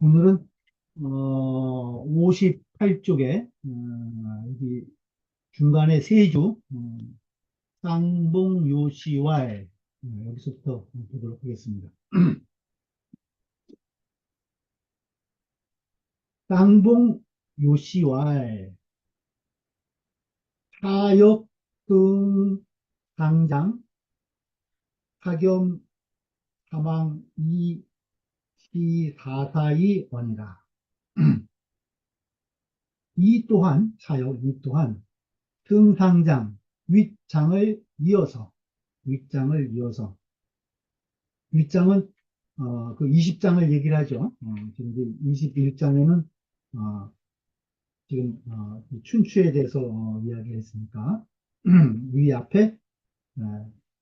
오늘은 58쪽에 여기 중간에 세 주, 쌍봉 요시왈, 여기서부터 보도록 하겠습니다. 쌍봉 요시왈 타역 등 당장 사겸 사망 이시사사의 원이라. 이 또한 사역 이 또한 등상장 윗장을 이어서 윗장을 이어서 윗장은 그 20장을 얘기를 하죠. 지금 이제 21장에는 지금 이 춘추에 대해서 이야기했으니까 위 앞에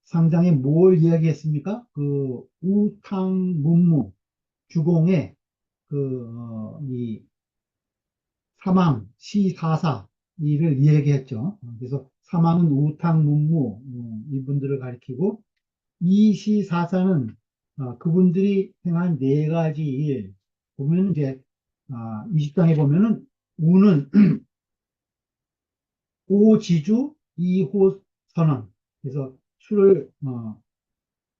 상장에 뭘 이야기했습니까? 그 우탕문무 주공의 이 사망 시사사 이를 이야기했죠. 그래서 사망은 우탕문무 이분들을 가리키고 이시사사는 그분들이 행한 네 가지 일 보면 이제 20장에 보면은 우는 오지주 이호선언 그래서 술을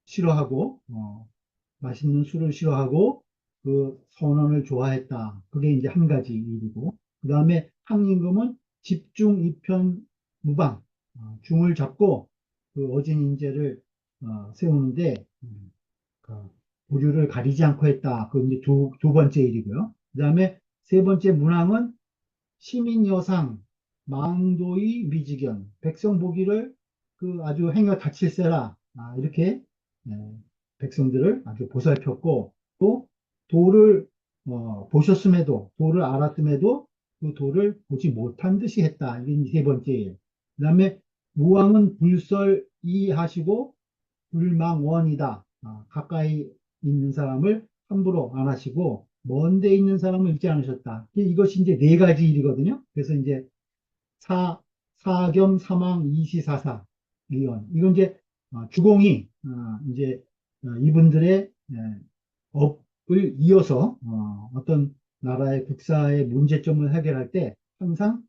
싫어하고 맛있는 술을 싫어하고 그 선언을 좋아했다. 그게 이제 한 가지 일이고 그 다음에 항임금은 집중 이편 무방 중을 잡고 그 어진 인재를 세우는데 그 부류를 가리지 않고 했다. 그 이제 두 번째 일이고요. 그 다음에 세 번째 문항은 시민 여상 망도의 미지견 백성 보기를 그 아주 행여 다칠세라 이렇게 백성들을 아주 보살폈고 또 도를 보셨음에도 도를 알았음에도 그 도를 보지 못한 듯이 했다. 이게 이제 세 번째 일. 그 다음에 무왕은 불설이하시고 불망원이다. 가까이 있는 사람을 함부로 안 하시고 먼데 있는 사람을 잊지 않으셨다. 이것이 이제 네 가지 일이거든요. 그래서 이제 사겸 사망 이시사사 이건 이건 이제 주공이 이제 이분들의 업을 이어서 어떤 나라의 국사의 문제점을 해결할 때 항상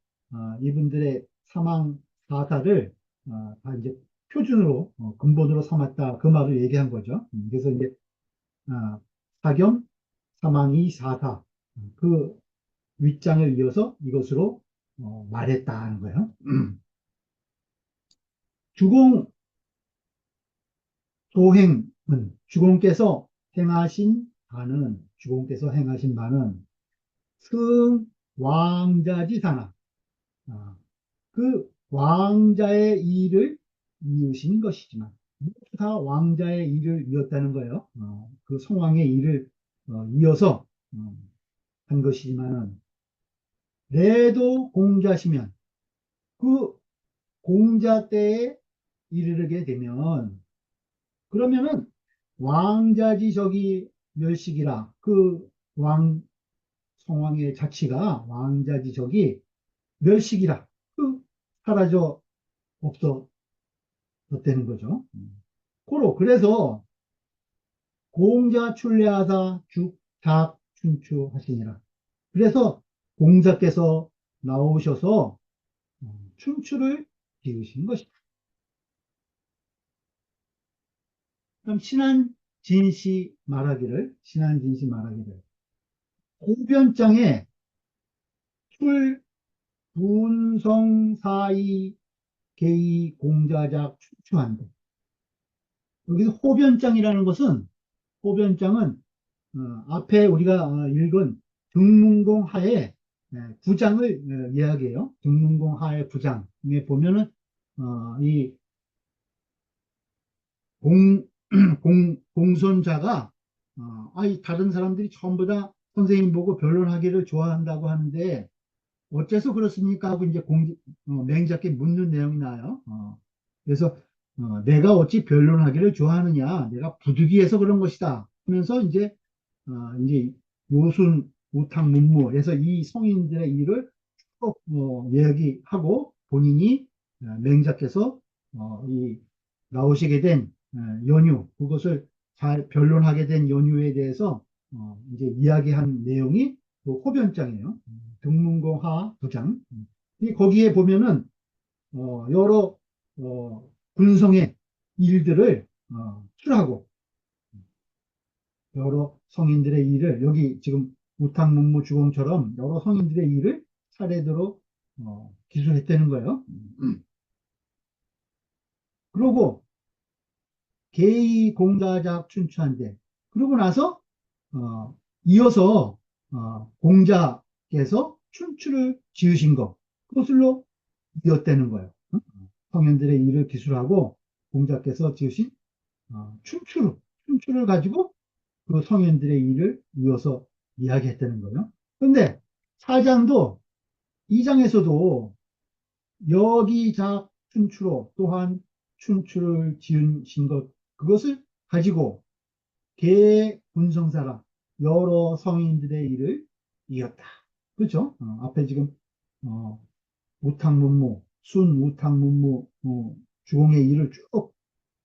이분들의 사망 사사를 다 이제 표준으로 근본으로 삼았다 그 말을 얘기한 거죠. 그래서 이제 사겸 사망이 사사 그 윗장을 이어서 이것으로 말했다는 거예요. 주공 도행은 주공께서 행하신 바는 승왕자지사나 그 왕자의 일을 이으신 것이지만 모두 다 왕자의 일을 이었다는 거예요. 그 성왕의 일을 이어서 한 것이지만은 내도 공자시면 그 공자 때에 이르게 되면 그러면은 왕자지 저기 멸식이라 그 성왕의 자치가 왕자지 저기 멸식이라 그 사라져 없어졌다는 거죠. 그래서 공자 출래하사 죽답 춘추 하시니라. 그래서 공자께서 나오셔서 춘추를 지으신 것입니다. 그럼 신한진시 말하기를 호변장에 출분성사이 개의 공자작 춘추한데 여기서 호변장은 앞에 우리가 읽은 등문공 하에 구장을 이야기해요. 등문공 하의 구장에 보면은 이 공손자가 다른 사람들이 전부 다 선생님 보고 변론하기를 좋아한다고 하는데 어째서 그렇습니까? 하고 이제 맹자께 묻는 내용이 나요. 그래서 내가 어찌 변론하기를 좋아하느냐? 내가 부득이해서 그런 것이다. 하면서 이제 요순, 우탕, 문무에서 이 성인들의 일을 쭉 이야기하고 본인이 맹자께서 이 나오시게 된 연유, 그것을 잘 변론하게 된 연유에 대해서 이제 이야기한 내용이 그 호변장이에요. 등문공하 9장. 거기에 보면은 여러 군성의 일들을 추하고 여러 성인들의 일을 여기 지금 우탕문무주공처럼 여러 성인들의 일을 차례대로 기술했다는 거예요. 그리고 계의 공자작 춘추한데 그러고 나서 이어서 공자께서 춘추를 지으신 것 그것으로 이었다는 거예요. 성현들의 일을 기술하고 공자께서 지으신 춘추를 가지고 그 성현들의 일을 이어서 이야기했다는 거예요. 그런데 사장도 이장에서도 여기작 춘추로 또한 춘추를 지으신 것 그것을 가지고 개 군성사라 여러 성인들의 일을 이었다. 그렇죠? 앞에 지금 어, 우탕문무, 순우탕문무 주공의 일을 쭉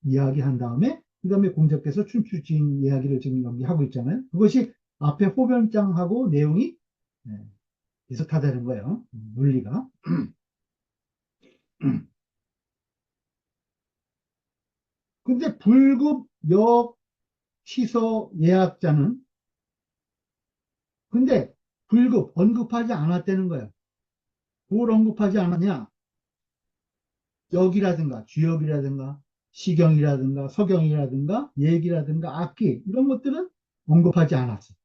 이야기한 다음에 그 다음에 공자께서 춘추 지은 이야기를 지금 여기 하고 있잖아요. 그것이 앞에 호변장하고 내용이 네, 비슷하다는 거예요. 논리가. 근데 불급 역 시서 예약자는 근데 불급 언급하지 않았다는 거예요. 뭘 언급하지 않았냐? 역이라든가 주역이라든가 시경이라든가 서경이라든가 예기라든가 악기 이런 것들은 언급하지 않았어요.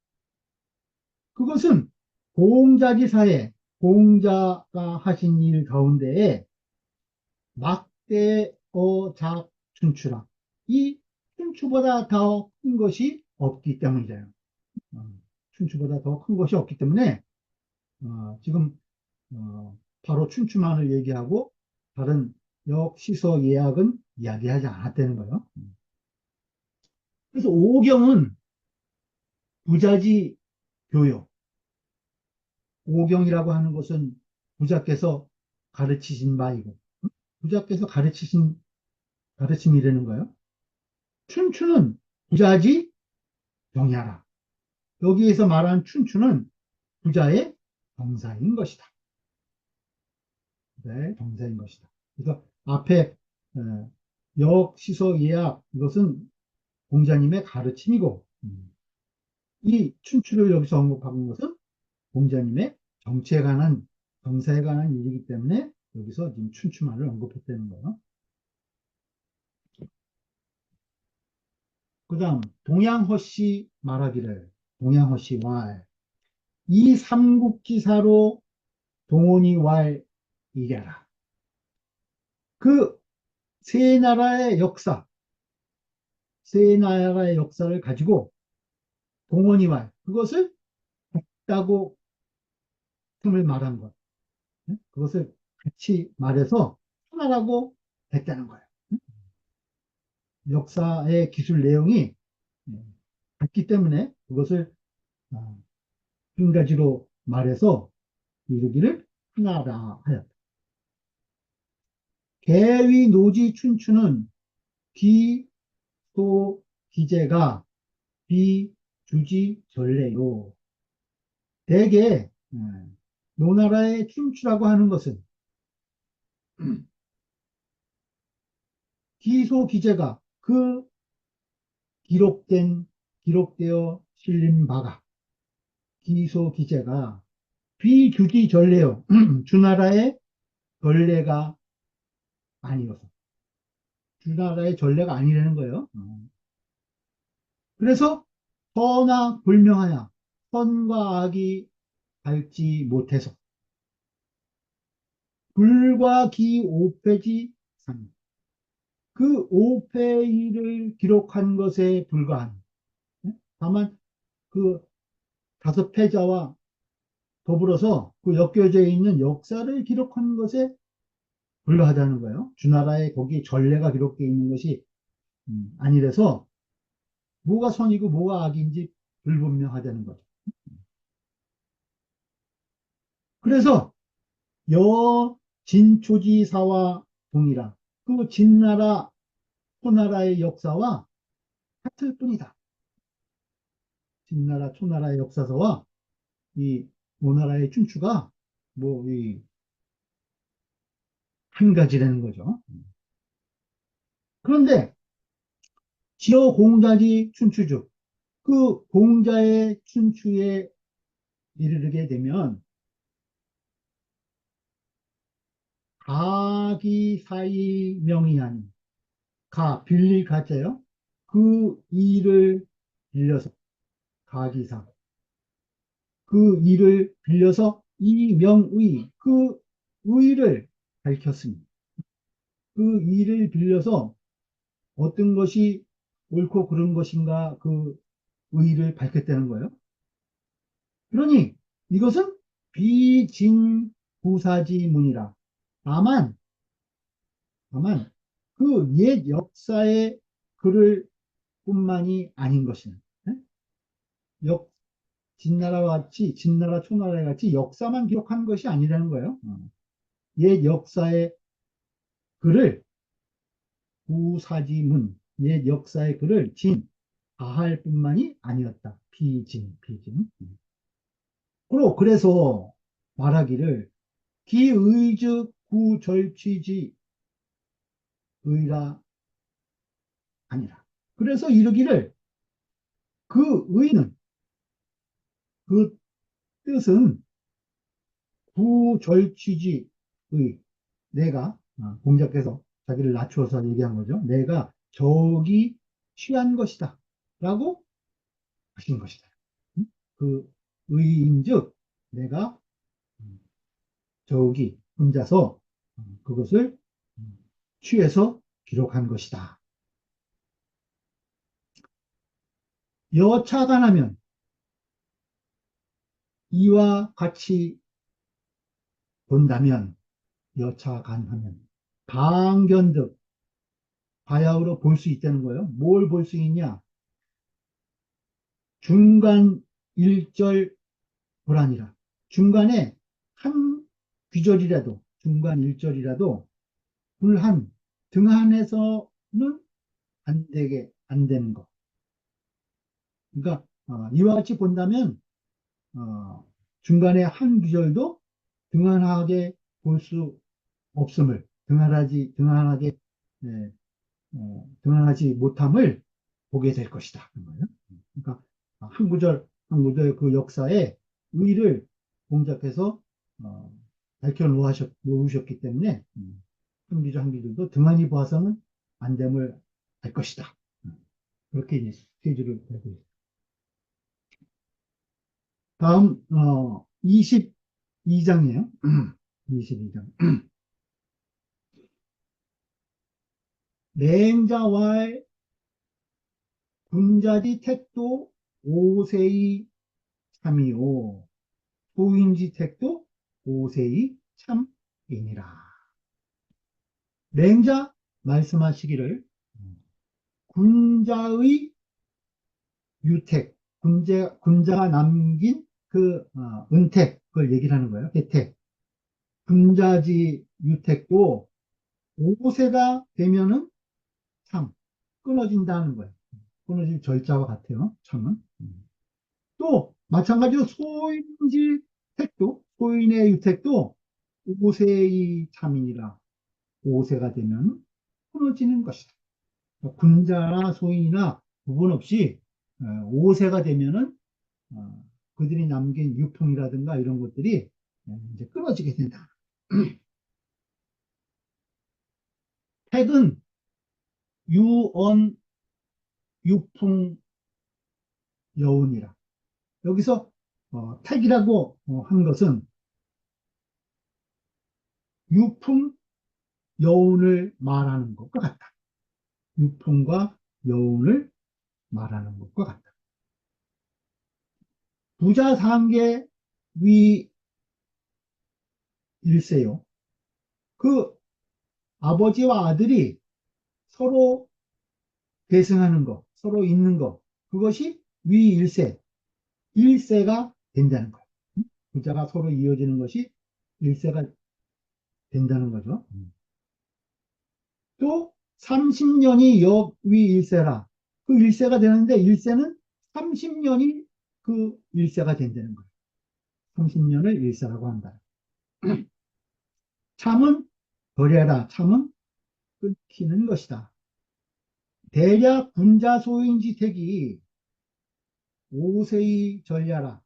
그것은 공자지사에 공자가 하신 일 가운데에 막대어 작춘추라 이 춘추보다 더 큰 것이 없기 때문이래요. 어, 춘추보다 더 큰 것이 없기 때문에 지금 바로 춘추만을 얘기하고 다른 역시서 예약은 이야기하지 않았다는 거예요. 그래서 오경은 부자지 교요. 오경이라고 하는 것은 부자께서 가르치신 바이고 부자께서 가르치신 가르침이라는 거예요. 춘추는 부자지 병야라. 여기에서 말한 춘추는 부자의 정사인 것이다. 네, 정사인 것이다. 그래서 앞에 역시서 예약 이것은 공자님의 가르침이고 이 춘추를 여기서 언급한 것은 공자님의 정치에 관한 정사에 관한 일이기 때문에 여기서 지금 춘추만을 언급했다는 거예요. 그 다음 동양허씨 말하기를 동양허씨 왈이 삼국지사로 동원이 왈 이랴라. 그 세 나라의 역사, 세 나라의 역사를 가지고 동원이 왈 그것을 같다고 틈을 말한 것. 그것을 같이 말해서 하나라고 했다는 거예요. 역사의 기술 내용이 같기 때문에 그것을 한 가지로 말해서 이르기를 하나라 하였다. 계위 노지 춘추는 비소 기제가 비주지 전례요. 대개 노나라의 춘추라고 하는 것은 기소 기제가 그 기록되어 실린 바가 기소 기제가 비주지 전례요. 주나라의 전례가 아니어서 주나라의 전례가 아니라는 거예요. 그래서 선악 불명하여 선과 악이 밟지 못해서 불과 기 오패지 상. 그 오패를 기록한 것에 불과한 다만 그 다섯 패자와 더불어서 그 엮여져 있는 역사를 기록한 것에 불과하다는 거예요. 주나라에 거기 전례가 기록되어 있는 것이 아니라서 뭐가 선이고 뭐가 악인지 불분명하다는 거죠. 그래서 여 진초지사와 동일한 그 진나라, 호나라의 역사와 같을 뿐이다. 진나라, 초나라의 역사서와 이 오나라의 춘추가 뭐, 한 가지라는 거죠. 그런데 지어 공자지 춘추주. 그 공자의 춘추에 이르게 되면 가기사의 명의한 빌릴 가자요. 그 일을 빌려서 가기사. 그 일을 빌려서 이명의 그 의를 밝혔습니다. 그 일을 빌려서 어떤 것이 옳고 그른 것인가 그 의의를 밝혔다는 거예요. 그러니 이것은 비진구사지문이라. 다만, 다만 그 옛 역사의 글을 뿐만이 아닌 것이는 역 진나라와 같이 진나라 초나라 같이 역사만 기록한 것이 아니라는 거예요. 옛 역사의 글을 구사지문 옛 역사의 글을 다할 뿐만이 아니었다. 비진. 그래서 말하기를 기의즉 구절취지 의라 아니라. 그래서 이르기를 그 의는 그 뜻은 구절취지 의 내가 공자께서 자기를 낮추어서 얘기한 거죠. 내가 저기 취한 것이다 라고 하신 것이다. 그 의인즉 내가 저기 혼자서 그것을 취해서 기록한 것이다. 여차간하면 이와 같이 본다면 여차간하면 방견득 바야흐로 볼 수 있다는 거예요. 뭘 볼 수 있냐? 중간 일절 불안이라. 중간에 한 귀절이라도 중간 일절이라도 불한 등한해서는 안 되는 거. 그러니까 이와 같이 본다면 중간에 한 귀절도 등한하게 볼 수 없음을 등한하게 네, 등한하지 못함을 보게 될 것이다. 그러니까 한 구절 그 역사의 의의를 공작해서 밝혀 놓으셨기 때문에 한 귀절 한 귀절도 등한히 봐서는 안 됨을 알 것이다. 그렇게 이제 스케줄을 되고 있습니다. 다음 22장이에요. 22장. 맹자와의 군자지 택도 오세이 참이오 소인지 택도 오세이 참이니라. 맹자 말씀하시기를 군자의 유택, 군자가 남긴 그 은택, 그걸 얘기를 하는 거예요. 혜택. 군자지 유택도 5세가 되면은 참 끊어진다는 거예요. 끊어질 절자와 같아요. 참은. 또 마찬가지로 소인지 택도, 소인의 유택도 5세의 참이니라. 5세가 되면 끊어지는 것이다. 군자나 소인이나 구분 없이 5세가 되면은 그들이 남긴 유풍이라든가 이런 것들이 이제 끊어지게 된다. 택은 유언 유풍 여운이라. 여기서 택이라고 한 것은 유풍 여운을 말하는 것과 같다. 유풍과 여운을 말하는 것과 같다. 부자 상계 위 일세요. 그 아버지와 아들이 서로 계승하는 것, 서로 있는 것, 그것이 위일세, 일세가 된다는 거예요. 부자가 서로 이어지는 것이 일세가 된다는 거죠. 또 30년이 역위일세라. 그 일세가 되는데 일세는 30년이 그 일세가 된다는 거예요. 30년을 일세라고 한다. 참은 벌여라. 참은 끊기는 것이다. 대략 군자 소인지택이 5세의 전야라.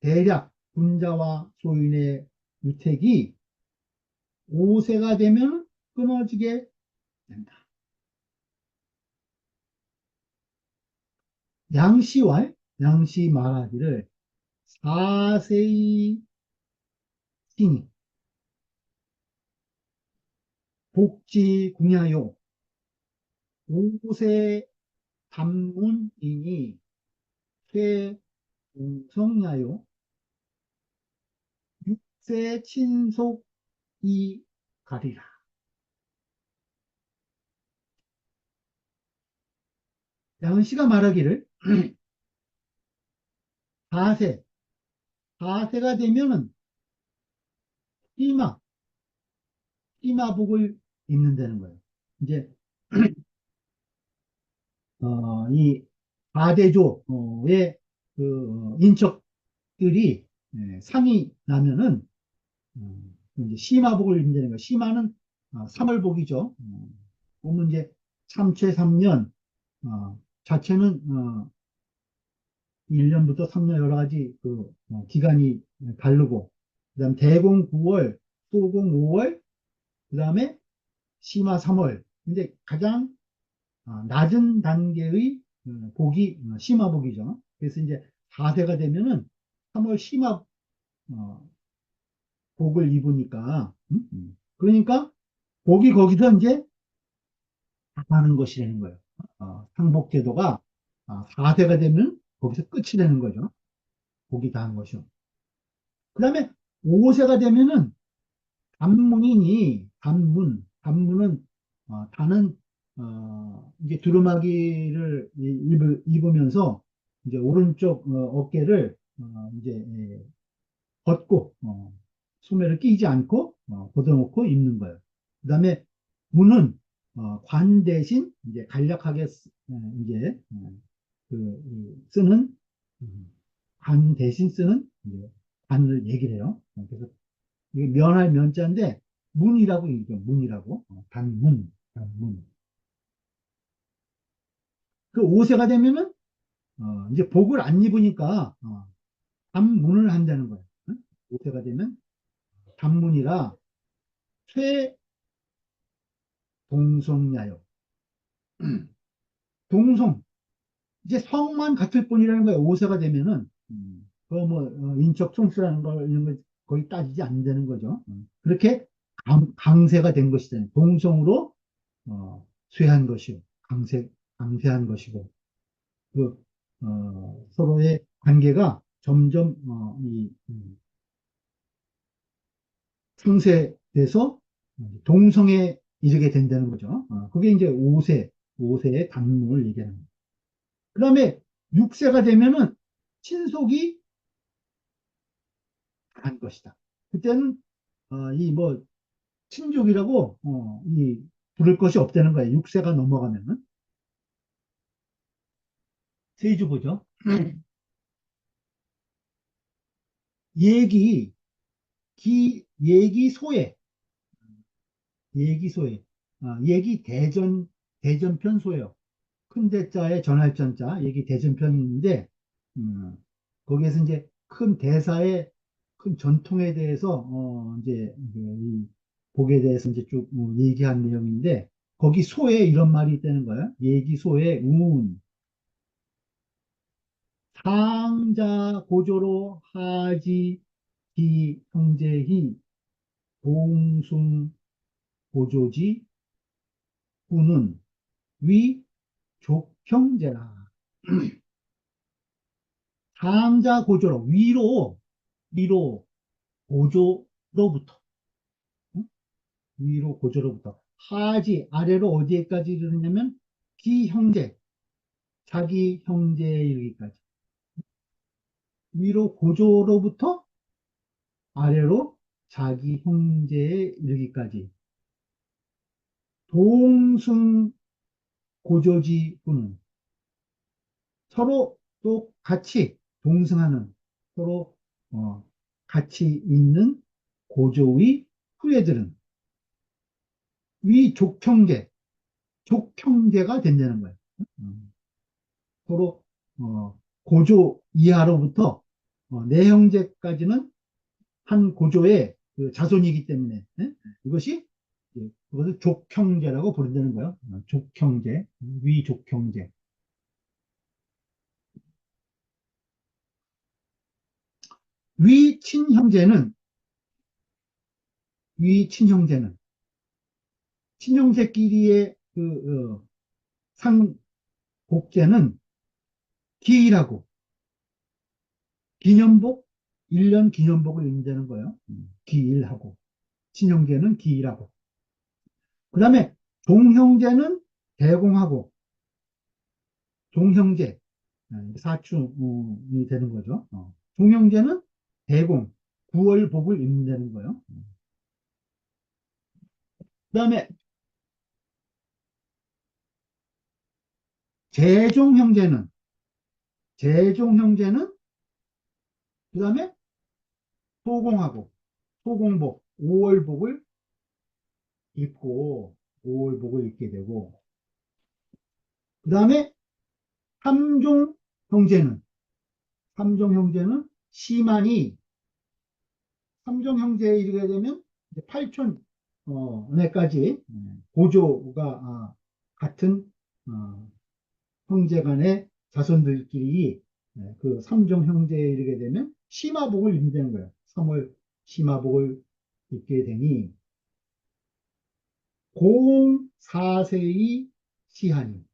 대략 군자와 소인의 유택이 5세가 되면 끊어지게 된다. 양씨 말하기를 4세의 신이 복지 궁야요 5세 단문인이 최동성야요 6세 친속이 가리라. 양씨가 말하기를 4세, 4세가 되면은 희마, 희마복을 입는다는 거예요. 이제 이 4대조의 그 인척들이 상이 나면은 이제 시마복을 입는다는 거예요. 시마는 3월복이죠. 보면 이제 삼체 3년, 자체는 1년부터 3년 여러 가지 그 기간이 다르고, 그 다음 대공 9월, 소공 5월, 그 다음에 시마 3월. 근데 가장 낮은 단계의 복이 시마복이죠. 그래서 이제 4세가 되면은 3월 시마 어, 복을 입으니까, 그러니까 복이 거기서 이제 하는 것이라는 거예요. 상복제도가 4세가 되면 거기서 끝이 되는 거죠. 복이 다한 것이요. 그 다음에 5세가 되면은 단문은 단은 이제 두루마기를 입으면서 이제 오른쪽 어깨를 이제 벗고 소매를 끼지 않고 걷어놓고 입는 거예요. 그 다음에 문은 관 대신 이제 간략하게 이제 쓰는 관 대신 쓰는 이제 관을 얘기를 해요. 그래서 이게 면할 면자인데 문이라고 얘기해요. 문이라고. 단문. 그 5세가 되면은 이제 복을 안 입으니까 단문을 한다는 거예요. 5세가 되면 단문이라 최동성야요. 동성 이제 성만 같을 뿐이라는 거예요. 5세가 되면은 그뭐 인적 총수라는 걸 이런 걸 거의 따지지 않는다는 거죠. 그렇게 강세가 된 것이잖아요. 동성으로 쇠한 것이요. 강세한 것이고 그 서로의 관계가 점점 상세돼서 동성에 이르게 된다는 거죠. 그게 이제 5세의 단문을 얘기하는 거예요. 그 다음에 6세가 되면은 친속이 한 것이다. 그때는 이 뭐 친족이라고 이 부를 것이 없다는 거예요. 6세가 넘어가면은 세주 보죠. 얘기 얘기소에 얘기소에 얘기 대전편 소예요. 큰 대자에 전할 전자 얘기 대전편인데 음, 거기에서 이제 큰 대사의 큰 전통에 대해서 이제 이 복에 대해서 이제 쭉 얘기한 내용인데 거기 소에 이런 말이 있다는 거예요. 얘기소에 상자 고조로 하지 기 형제히 동숭 고조지 후는 위 족형제라. 상자 고조로 위로 고조로부터 응? 위로 고조로부터 하지 아래로 어디에까지 이르느냐면 기형제 자기 형제에 이르기까지 위로 고조로부터 아래로 자기 형제에 이르기까지 동승 고조지군은 서로 또 같이 동승하는 서로 같이 있는 고조의 후예들은 위족형제, 족형제가 된다는 거예요. 음, 서로 고조 이하로부터 내형제까지는 한 고조의 그 자손이기 때문에 이것이 그것을 족형제라고 부른다는 거예요. 족형제, 위족형제. 위친형제는 위친형제는 친형제끼리의 상복제는 기일하고 기년복 1년 기년복을 입는다는 거예요. 기일하고 친형제는 기일하고 그 다음에 종형제는 대공하고 종형제 사춘이 되는 거죠. 종형제는 대공 9월복을 입는다는 거예요. 그 다음에 제종형제는 제종형제는 그 다음에 소공하고 소공복 5월복을 입고 5월복을 입게 되고 그 다음에 삼종 형제는 삼종 형제는 시만이 삼종 형제에 이르게 되면 8촌 내까지 고조가 같은 형제 간의 자손들끼리 그 삼종 형제에 이르게 되면 시마복을 입는다는 거예요. 3월 시마복을 입게 되니 공 4세의 시한이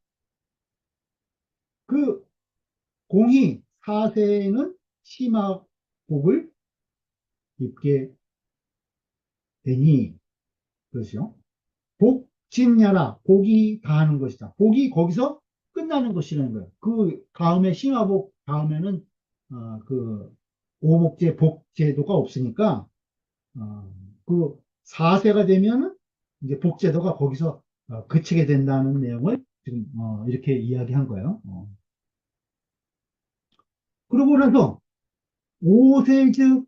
그 공이 4세는 시마복을 입게 되니 그렇죠. 복진야라 복이 다하는 것이다. 복이 거기서 끝나는 것이라는 거예요. 그 다음에 심화복 다음에는 그 오복제 복제도가 없으니까 그 4세가 되면은 이제 복제도가 거기서 그치게 된다는 내용을 지금 이렇게 이야기한 거예요. 그러고 나서 5세 즉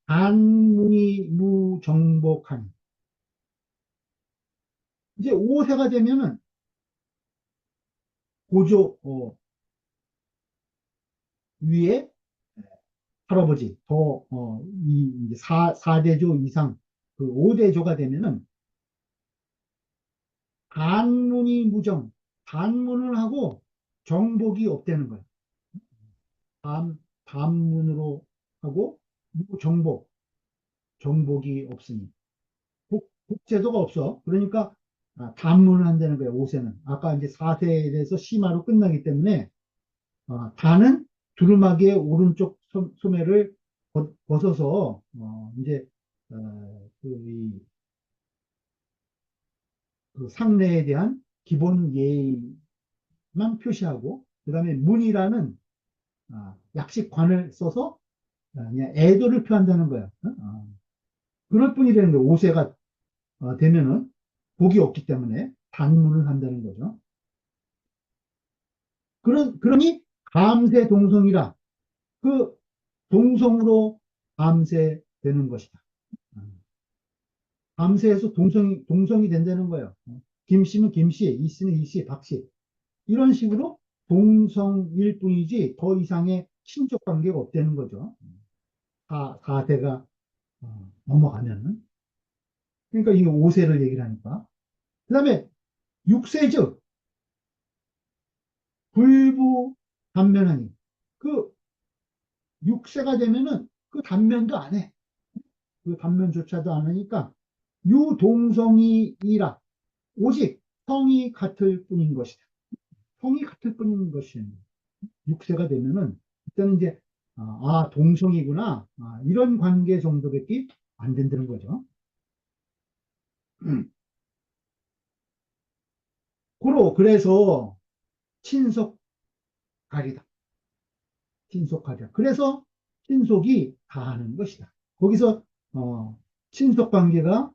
단문이 무정복한 이제 5세가 되면은 고조 위에 할아버지 이 4대조 이상 그 5대조가 되면은 단문이 무정 단문을 하고 정복이 없다는 거예요. 단문으로 하고 무정복 정복이 없으니 복제도가 없어. 그러니까 단문을 한다는 거예요. 5세는 아까 이제 4세에 대해서 심화로 끝나기 때문에 단은 두루마기의 오른쪽 소매를 벗어서 이제 그 상례에 대한 기본 예의만 표시하고 그다음에 문이라는 약식관을 써서 그냥 애도를 표한다는 거예요. 그럴 뿐이라는 거예요. 5세가 되면은 복이 없기 때문에 단문을 한다는 거죠. 그러니 감세 동성이라 그 동성으로 감세되는 것이다. 감세해서 동성이 된다는 거예요. 김씨는 김씨, 이씨는 이씨, 박씨. 이런 식으로 동성일 뿐이지 더 이상의 친족 관계가 없다는 거죠. 4세가 넘어가면은. 그러니까 이 5세를 얘기를 하니까. 그 다음에 6세즉 불부 단면하니 그 6세가 되면은 그 단면도 안 해. 그 단면조차도 안 하니까 유동성이이라 오직 성이 같을 뿐인 것이다. 성이 같을 뿐인 것이 6세가 되면은 그때는 이제 동성이구나 이런 관계 정도밖에 안 된다는 거죠. 그래서 친속가리다. 친속가리다. 그래서 친속이 다하는 것이다. 거기서 친속 관계가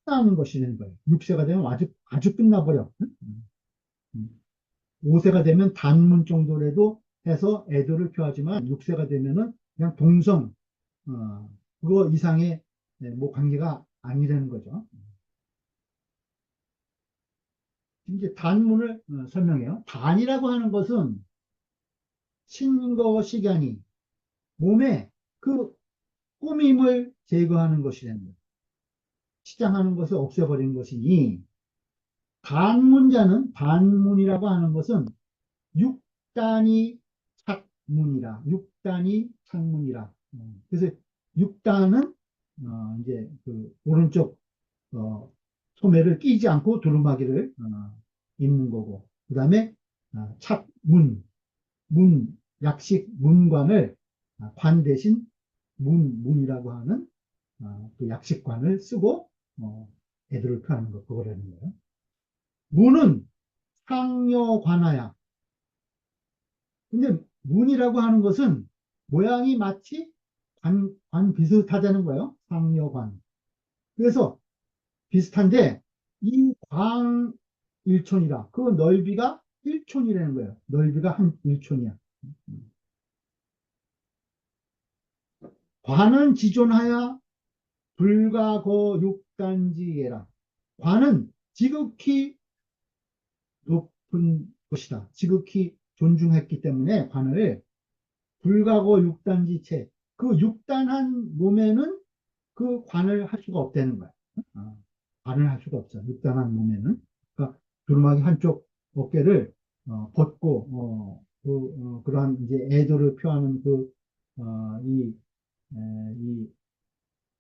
끝나는 것이는 거예요. 6세가 되면 아주 끝나버려. 5세가 되면 단문 정도라도 해서 애도를 표하지만 6세가 되면은 그냥 동성, 그거 이상의 뭐 관계가 아니라는 거죠. 이제 단문을 설명해요. 단이라고 하는 것은 신거식연이 몸에 그 꾸밈을 제거하는 것이라는 거예요. 치장하는 것을 없애버리는 것이니 단문이라고 하는 것은 육단이 착문이라 육단이 착문이라 그래서 육단은 이제 그 오른쪽 소매를 끼지 않고 두루마기를 입는 거고 그 다음에 착문 약식 문관을 관 대신 문이라고 하는 그 약식관을 쓰고 애들을 표하는 거 그거라는 거예요. 문은 상여관하야. 근데 문이라고 하는 것은 모양이 마치 관 비슷하다는 거예요. 상여관. 그래서 비슷한데 이 광일촌이라 그 넓이가 1촌이라는 거예요. 넓이가 한 1촌이야. 관은 지존하야 불가거 육단지예라. 관은 지극히 높은 것이다. 지극히 존중했기 때문에 관을 불가고 육단지체 그 육단한 몸에는 그 관을 할 수가 없다는 거야. 관을 할 수가 없어. 육단한 몸에는. 그러니까 두루마기 한쪽 어깨를 벗고 그러한 이제 애도를 표하는 이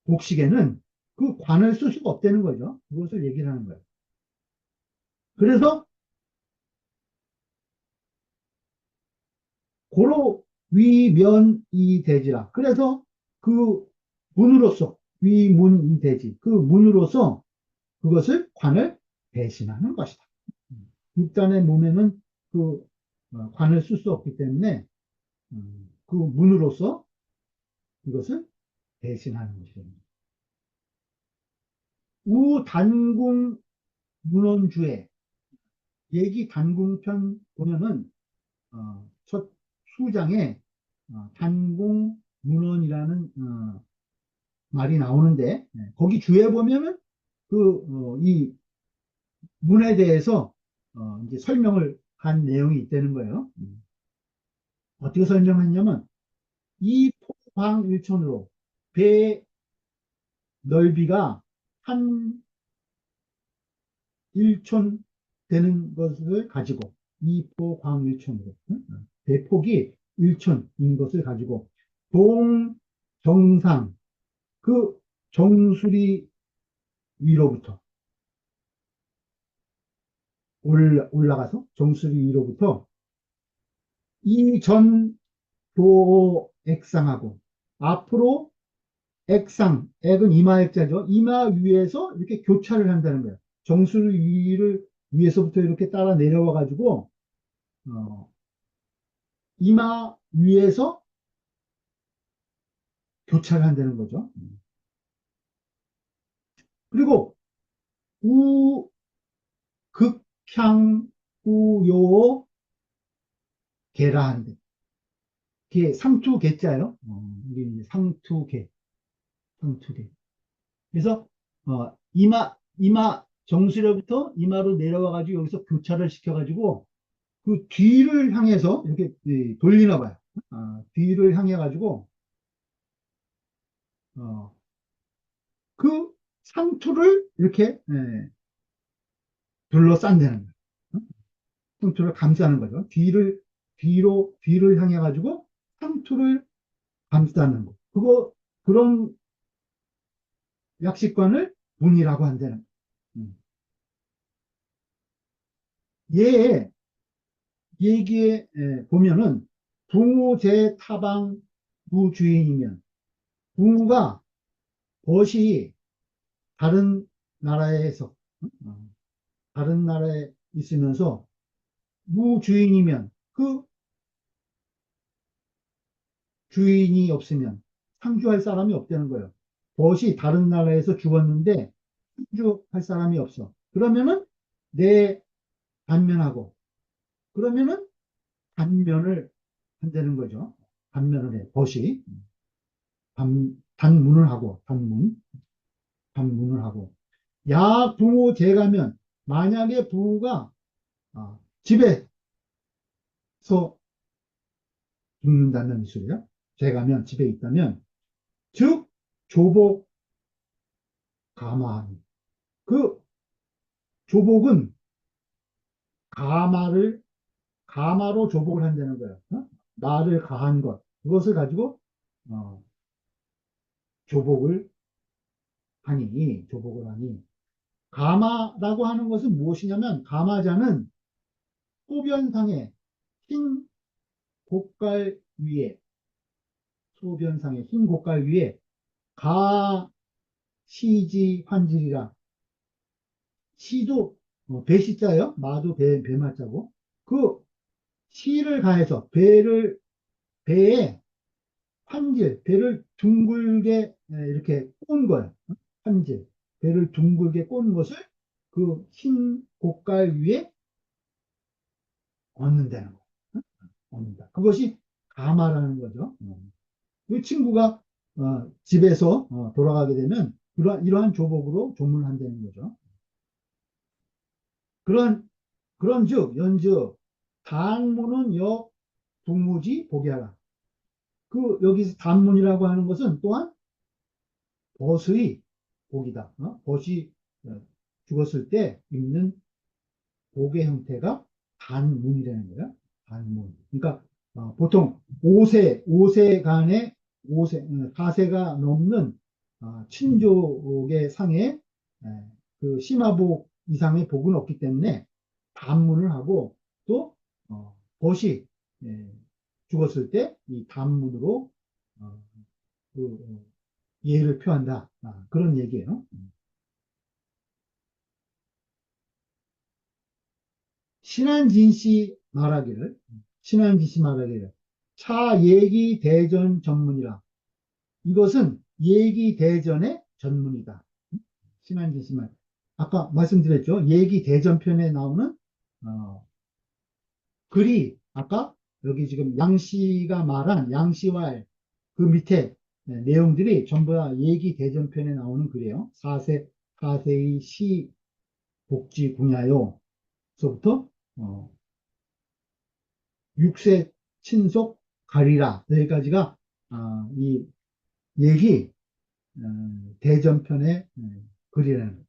곡식에는 그 관을 쓸 수가 없다는 거죠. 그것을 얘기를 하는 거예요. 그래서 고로 위면이 되지라. 그래서 그 문으로서 위문이 되지. 그 문으로서 그것을 관을 대신하는 것이다. 육단의 몸에는 그 관을 쓸 수 없기 때문에 그 문으로서 이것을 대신하는 것입니다. 우단궁 문헌주에 얘기 단궁편 보면은 첫 수장에 단궁 문헌이라는 말이 나오는데 거기 주에 보면은 이 문에 대해서 이제 설명을 한 내용이 있다는 거예요. 어떻게 설명했냐면 이 포광일천으로 배 넓이가 한 1촌 되는 것을 가지고 이포광일천으로 배폭이 1촌인 것을 가지고 동정상 그 정수리 위로부터 올라가서 정수리 위로부터 이전 도액상하고 앞으로 액은 이마 액자죠. 이마 위에서 이렇게 교차를 한다는 거예요. 정수리 위를 위에서부터 이렇게 따라 내려와 가지고 이마 위에서 교차를 한다는 거죠. 그리고 극향 우요 계라한데 상투계자예요. 이게 이제 상투계. 그래서 이마 정수리부터 이마로 내려와 가지고 여기서 교차를 시켜 가지고 그 뒤를 향해서 이렇게 돌리나 봐요. 뒤를 향해 가지고 그 상투를 이렇게 둘러싼다는 거예요. 상투를 감싸는 거죠. 뒤를 향해 가지고 상투를 감싸는 거. 그런 약식관을 문이라고 한다는 거예요. 얘 얘기에 보면은 붕우제 타방 무주인이면 붕우가 벗이 다른 나라에서 다른 나라에 있으면서 무주인이면 그 주인이 없으면 상주할 사람이 없다는 거예요. 벗이 다른 나라에서 죽었는데 상주할 사람이 없어. 그러면은 내 단면하고 그러면은 단면을 한다는 거죠. 단면을 해, 벗이. 단문을 하고, 단문을 하고. 야, 부모 제가면, 만약에 부모가 집에서 죽는다는 소리야. 제가면 집에 있다면, 즉, 조복 가마하니. 그 조복은 가마를, 가마로 조복을 한다는 거야. 말을 가한 것. 그것을 가지고, 어, 조복을 조복을 하니. 가마라고 하는 것은 무엇이냐면, 가마자는 소변상에 흰 곡갈 위에, 소변상에 흰 곡갈 위에 가, 시지, 환질이라. 시도 배시자요. 마도 배마자고. 그 시를 가해서 배에 환질, 배를 둥글게 이렇게 꼰 거예요. 환질. 배를 둥글게 꼰 것을 그 흰 곡갈 위에 얹는다는 거. 얹는다. 그것이 가마라는 거죠. 그 친구가 집에서 돌아가게 되면 이러한 조복으로 조문한다는 거죠. 그런즉 연즉 단문은 역 북무지 보게 하라. 그 여기서 단문이라고 하는 것은 또한 벗의 복이다. 벗이 죽었을 때 입는 복의 형태가 단문이라는 거야. 단문. 그러니까 보통 5세간의 4세가 넘는 친족의 상에 그 심화복 이상의 복은 없기 때문에 단문을 하고 또 벗이 예, 죽었을 때 이 단문으로 어, 그, 예를 표한다. 그런 얘기예요. 신한진 씨 말하기를 차 얘기 대전 전문이라. 이것은 얘기 대전의 전문이다. 신한진 씨 말. 아까 말씀드렸죠. 얘기 대전편에 나오는 글이 아까 여기 지금 양씨가 말한 양씨와 그 밑에 내용들이 전부 다 얘기 대전편에 나오는 글이에요. 4세의 시 복지 분야요서부터 6세 친속 가리라 여기까지가 이 얘기 대전편의 글이라는 거예요.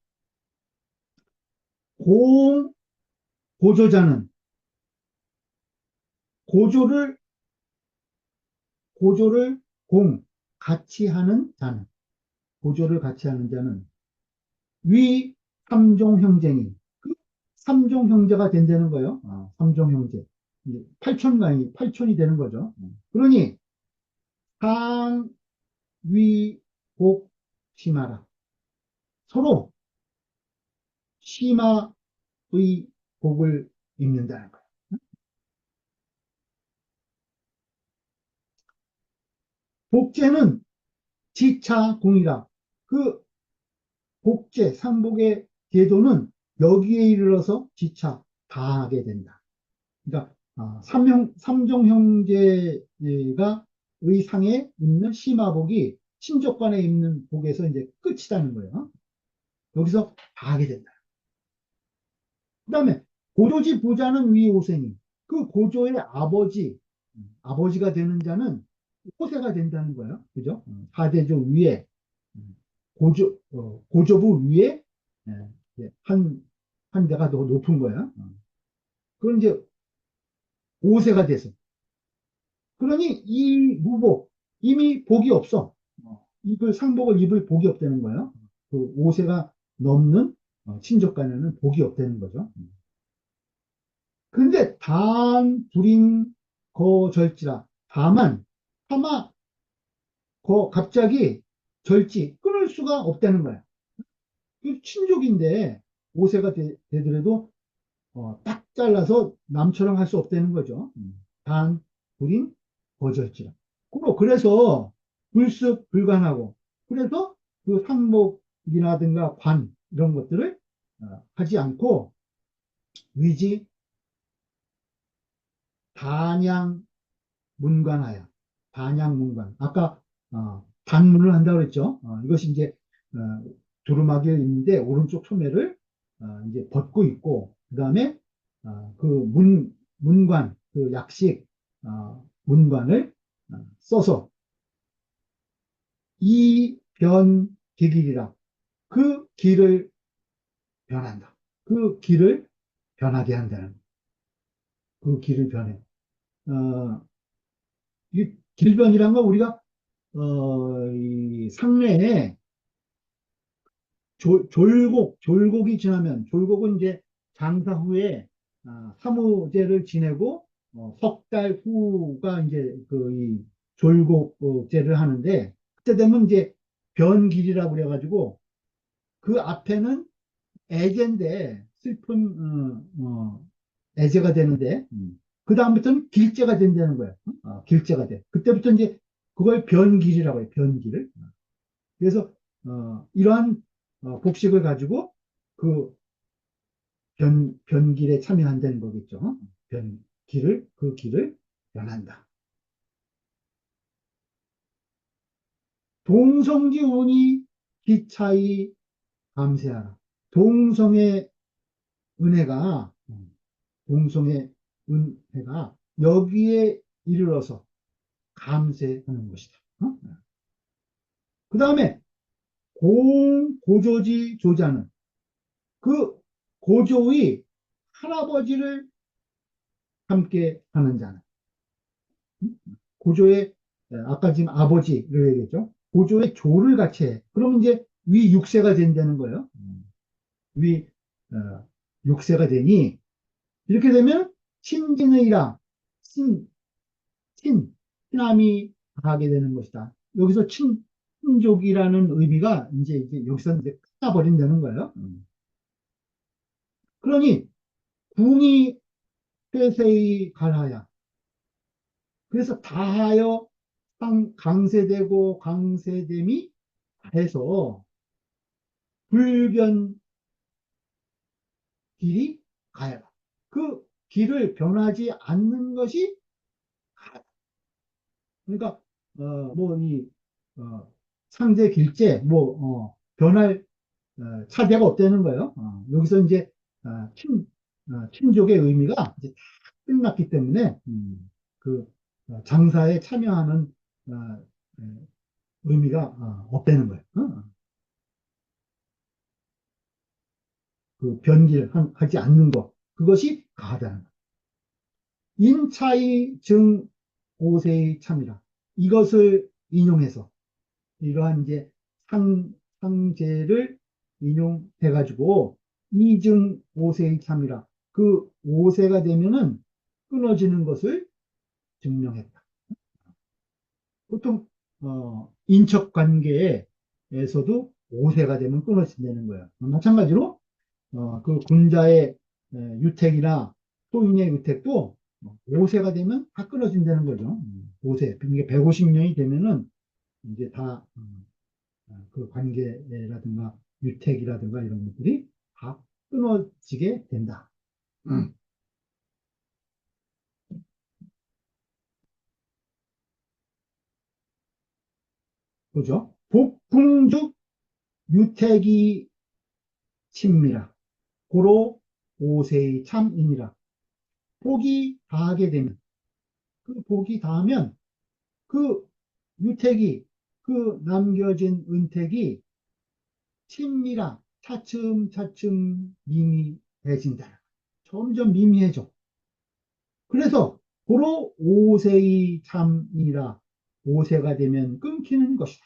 공 고조자는 고조를 고조를 공 같이 하는 자는 고조를 같이 하는 자는 위 삼종 형제니 그 삼종 형제가 된다는 거예요. 삼종 형제. 팔촌이 되는 거죠. 그러니 상, 위, 복, 심하라. 서로 심화의 복을 입는다는 거예요. 복제는 지차공이라. 그 복제, 상복의 제도는 여기에 이르러서 지차 다 하게 된다. 그러니까 삼종 형제가 의상에 입는 심화복이 친족간에 입는 복에서 이제 끝이라는 거예요. 여기서 다 하게 된다. 그 다음에 고조지 부자는 위 오세니 그 고조의 아버지가 되는 자는 호세가 된다는 거예요. 그죠? 사대조 위에 고조부 위에 한 대가 더 높은 거야. 그건 이제 5세가 돼서. 그러니 이 무복, 이미 복이 없어. 이걸 상복을 입을 복이 없다는 거예요. 그 5세가 넘는 친족 간에는 복이 없다는 거죠. 근데 단 불인 거절지라. 다만 차마 갑자기 절지 끊을 수가 없다는 거야. 그 친족인데 5세가 되더라도 딱 잘라서 남처럼 할 수 없다는 거죠. 단 불인 거절지라. 그래서 불습 불간하고 그래서 그 상목이라든가 관 이런 것들을 하지 않고 위지 단양 문관하여. 반향문관. 아까, 반문을 한다고 그랬죠. 이것이 이제, 두루마기에 있는데, 오른쪽 소매를, 이제 벗고 있고, 그 다음에, 그 문관, 그 약식, 문관을 써서, 이변기길이라. 그 길을 변한다. 그 길을 변하게 한다는, 그 길을 변해. 어, 이 길변이란 건 우리가 이 상례에 졸곡이 지나면, 졸곡은 이제 장사 후에 사무제를 지내고 석 달 후가 이제 그 이 졸곡제를 하는데, 그때 되면 이제 변길이라고 그래가지고 그 앞에는 애제인데 슬픈 애제가 되는데, 그 다음부터는 길제가 된다는 거예요. 길제가 돼. 그때부터 이제 그걸 변길이라고 해요. 변길을. 그래서 이러한 복식을 가지고 그 변길에 참여한다는 거겠죠. 그 길을 변한다. 동성지 운이 기차이 감세하라. 동성의 은혜가, 동성의 은혜가 여기에 이르러서 감세하는 것이다. 그 다음에 고조지 조자는 그 고조의 할아버지를 함께 하는 자는, 고조의, 아까 지금 아버지를 얘기했죠. 고조의 조를 같이 해. 그러면 이제 위 6세가 된다는 거예요. 위 6세가 되니, 이렇게 되면 친진의라, 친, 친함이 하게 되는 것이다. 여기서 친족이라는 의미가 이제 여기서 이제 끝나버린다는 거예요. 그러니 궁이 폐쇄의 갈하야. 그래서 다하여 강세되고 강세됨이 해서 불변 길이 가야. 그 길을 변하지 않는 것이 가야. 그러니까 뭐이 상제 길제 변할 차대가 없다는 거예요. 여기서 이제 친족의 의미가 이제 다 끝났기 때문에 그 장사에 참여하는 어, 에, 의미가 없다는 거예요. 그 변질하지 않는 것, 그것이 가하다는 거예요. 인차의 증 오세의 참이라. 이것을 인용해서 이러한 이제 상제를 인용해가지고 이증 오세의 참이라. 그 오세가 되면은 끊어지는 것을 증명했다. 보통 인척 관계에서도 오세가 되면 끊어진다는 거예요. 마찬가지로 그 군자의 유택이나 소인의 유택도 5세가 되면 다 끊어진다는 거죠. 5세. 이게 150년이 되면은 이제 다 그 관계라든가 유택이라든가 이런 것들이 다 끊어지게 된다. 음, 그죠? 복풍죽 유택이 친미라. 고로 5세의 참이니라. 복이 다하게 되면, 그 복이 다하면 그 유택이, 그 남겨진 은택이 친밀하, 차츰차츰 미미해진다. 점점 미미해져. 그래서 고로 5세의 참이라. 5세가 되면 끊기는 것이다.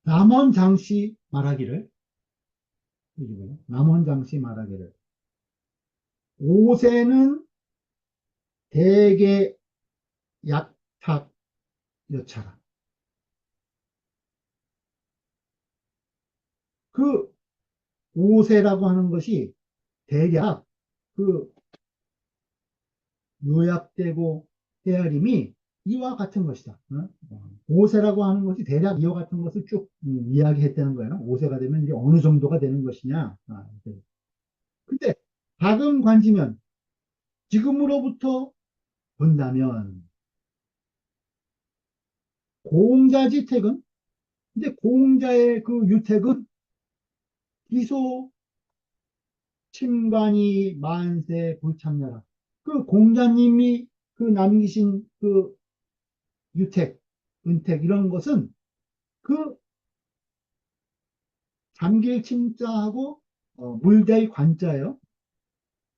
남원장씨 말하기를, 남원장씨 말하기를 5세는 대개 약탁 여차라. 그 5세라고 하는 것이 대략 그 요약되고 헤아림이 이와 같은 것이다. 오세라고 하는 것이 대략 이와 같은 것을 쭉 이야기했다는 거예요. 오세가 되면 이제 어느 정도가 되는 것이냐. 근데 다금 관지면 지금으로부터 본다면 공자지택은 이제 공자의 그 유택은 기소 침관이 만세 불참나라. 그 공자님이 그 남기신 그 유택, 은택 이런 것은 그 잠길 침자하고 물될 관자예요.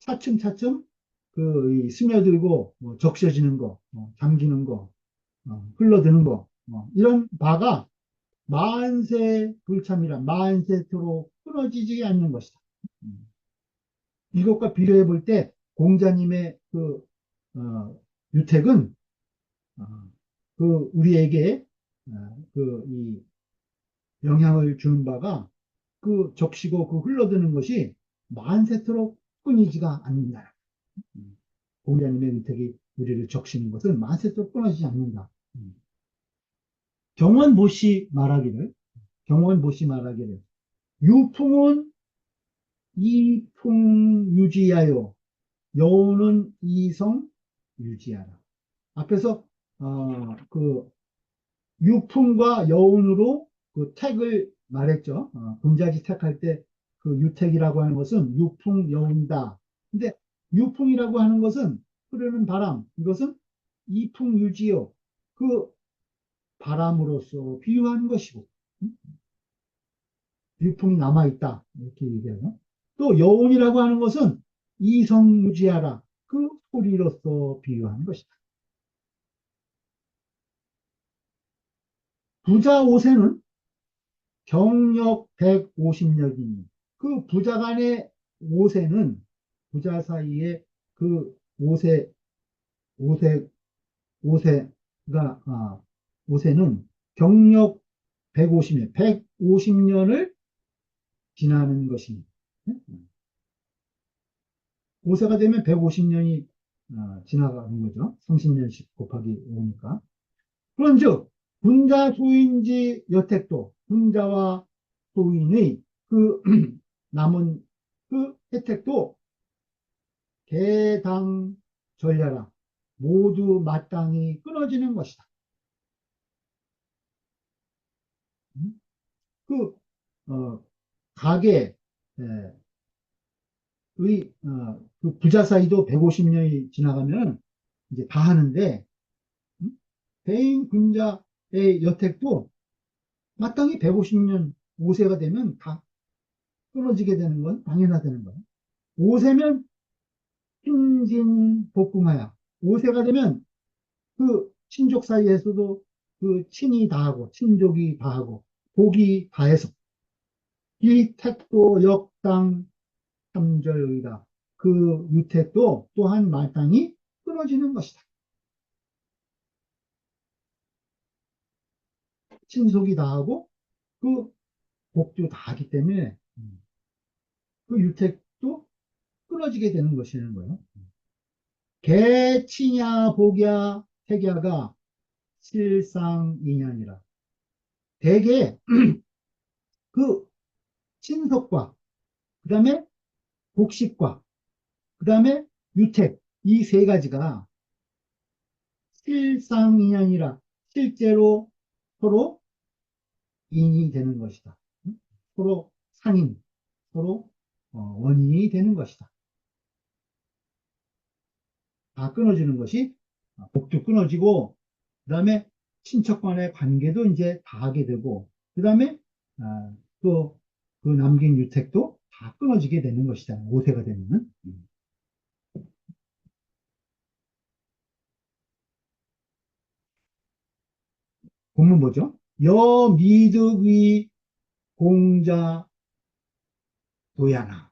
차츰차츰 그 스며들고 적셔지는 거, 잠기는 거, 흘러드는 거, 이런 바가 만세 불참이라 만세토록 끊어지지 않는 것이다. 음. 이것과 비교해 볼 때 공자님의 그 유택은 어, 그 우리에게 그이 영향을 주는 바가 그 적시고 그 흘러드는 것이 만세토록 끊이지가 않는다. 음. 공자님의 유택이 우리를 적시는 것은 만세토록 끊어지지 않는다. 경원보시 말하기를 경원보시 말하기를 유풍은 이풍유지하여 여우는 이성 유지하라. 앞에서 그 유풍과 여운으로 그 택을 말했죠. 금자지 택할 때 그 유택이라고 하는 것은 유풍 여운이다. 근데 유풍이라고 하는 것은 흐르는 바람, 이것은 이풍유지요. 그 바람으로서 비유하는 것이고, 유풍이 남아있다. 이렇게 얘기하죠. 또 여운이라고 하는 것은 이성유지하라. 그 소리로서 비유하는 것이다. 부자 5세는 경력 150력이니 그 부자 간의 5세는 부자 사이에 그 5세, 5세, 5세가, 5세는 경력 150년, 150년을 지나는 것이니. 5세가 되면 150년이 지나가는 거죠. 30년씩 곱하기 5니까. 그런즉 군자 소인지 여택도 군자와 소인의 그 남은 그 혜택도 개당 전략라 모두 마땅히 끊어지는 것이다. 그 가게의 그 부자 사이도 150년이 지나가면 이제 다 하는데 대인 군자의 여택도 마땅히 150년 5세가 되면 다 끊어지게 되는 건 당연하다는 거예요. 5세면 친진복궁하야. 5세가 되면 그 친족 사이에서도 그 친이 다하고 친족이 다하고 복이 다해서 이 택도 역당 삼절의다. 그 유택도 또한 마땅히 끊어지는 것이다. 친속이 다하고 그 복도 다하기 때문에 그 유택도 끊어지게 되는 것이라는 거예요. 개치냐 복야 택야가 실상인연이라. 대개 그 친속과 그 다음에 복식과 그 다음에 유택 이 세 가지가 실상인연이라 실제로 서로 인이 되는 것이다. 서로 상인, 서로 원인이 되는 것이다. 다 끊어지는 것이 복도 끊어지고 그 다음에 친척 간의 관계도 이제 다 하게 되고 그 다음에 또 그 남긴 유택도 다 끊어지게 되는 것이다. 5세가 되면은. 본문 뭐죠? 여미득의 공자 도야나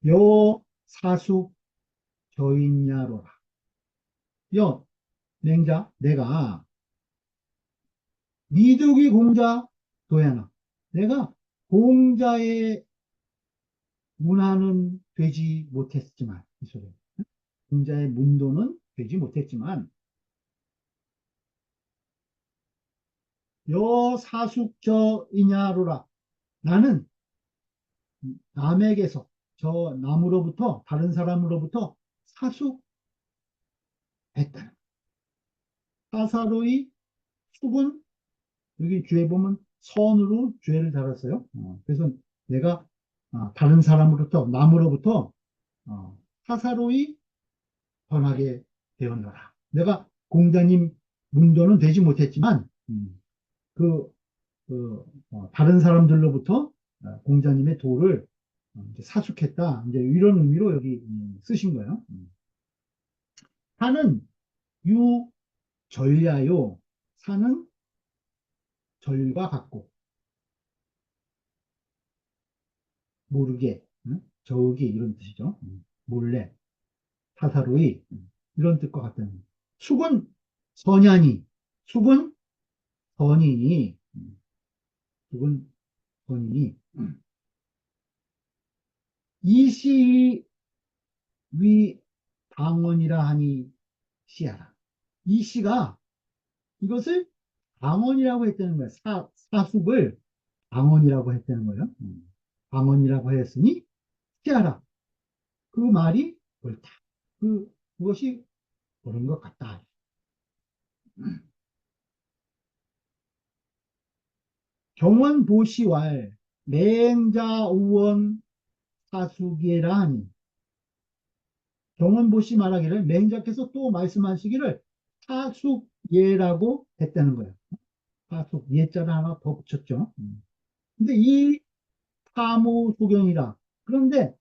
여사숙 저인야로라. 여 맹자 내가 미득의 공자 도야나 내가 공자의 문화는 되지 못했지만 이 소리 공자의 문도는 되지 못했지만 여사숙저이냐로라. 나는 남에게서, 저 남으로부터, 다른 사람으로부터 사숙했다. 사사로이 숙은, 여기 뒤에 보면 선으로 죄를 달았어요. 그래서 내가 다른 사람으로부터, 남으로부터 사사로이 번하게 되었노라. 내가 공자님 문도는 되지 못했지만, 그, 다른 사람들로부터 공자님의 도를 이제 사숙했다. 이제 이런 의미로 여기 쓰신 거예요. 사는 유절야요. 사는 절과 같고, 모르게, 저으기 이런 뜻이죠. 몰래, 사사로이 이런 뜻과 같다는 거예요. 숙은 선야니, 숙은 선이니, 숙은 선이니, 이시 위 방언이라 하니 시하라. 이 시가 이것을 방언이라고 했다는 거예요. 사숙을 방언이라고 했다는 거예요. 방언이라고 했으니 시하라. 그 말이 옳다. 그것이 옳은 것 같다. 경원보시왈 맹자우원 사수기라 하니 경원보시 말하기를 맹자께서 또 말씀하시기를 사숙예라고 했다는 거예요. 사숙 예자를 하나 더 붙였죠. 근데 이 사무소견이라 그런데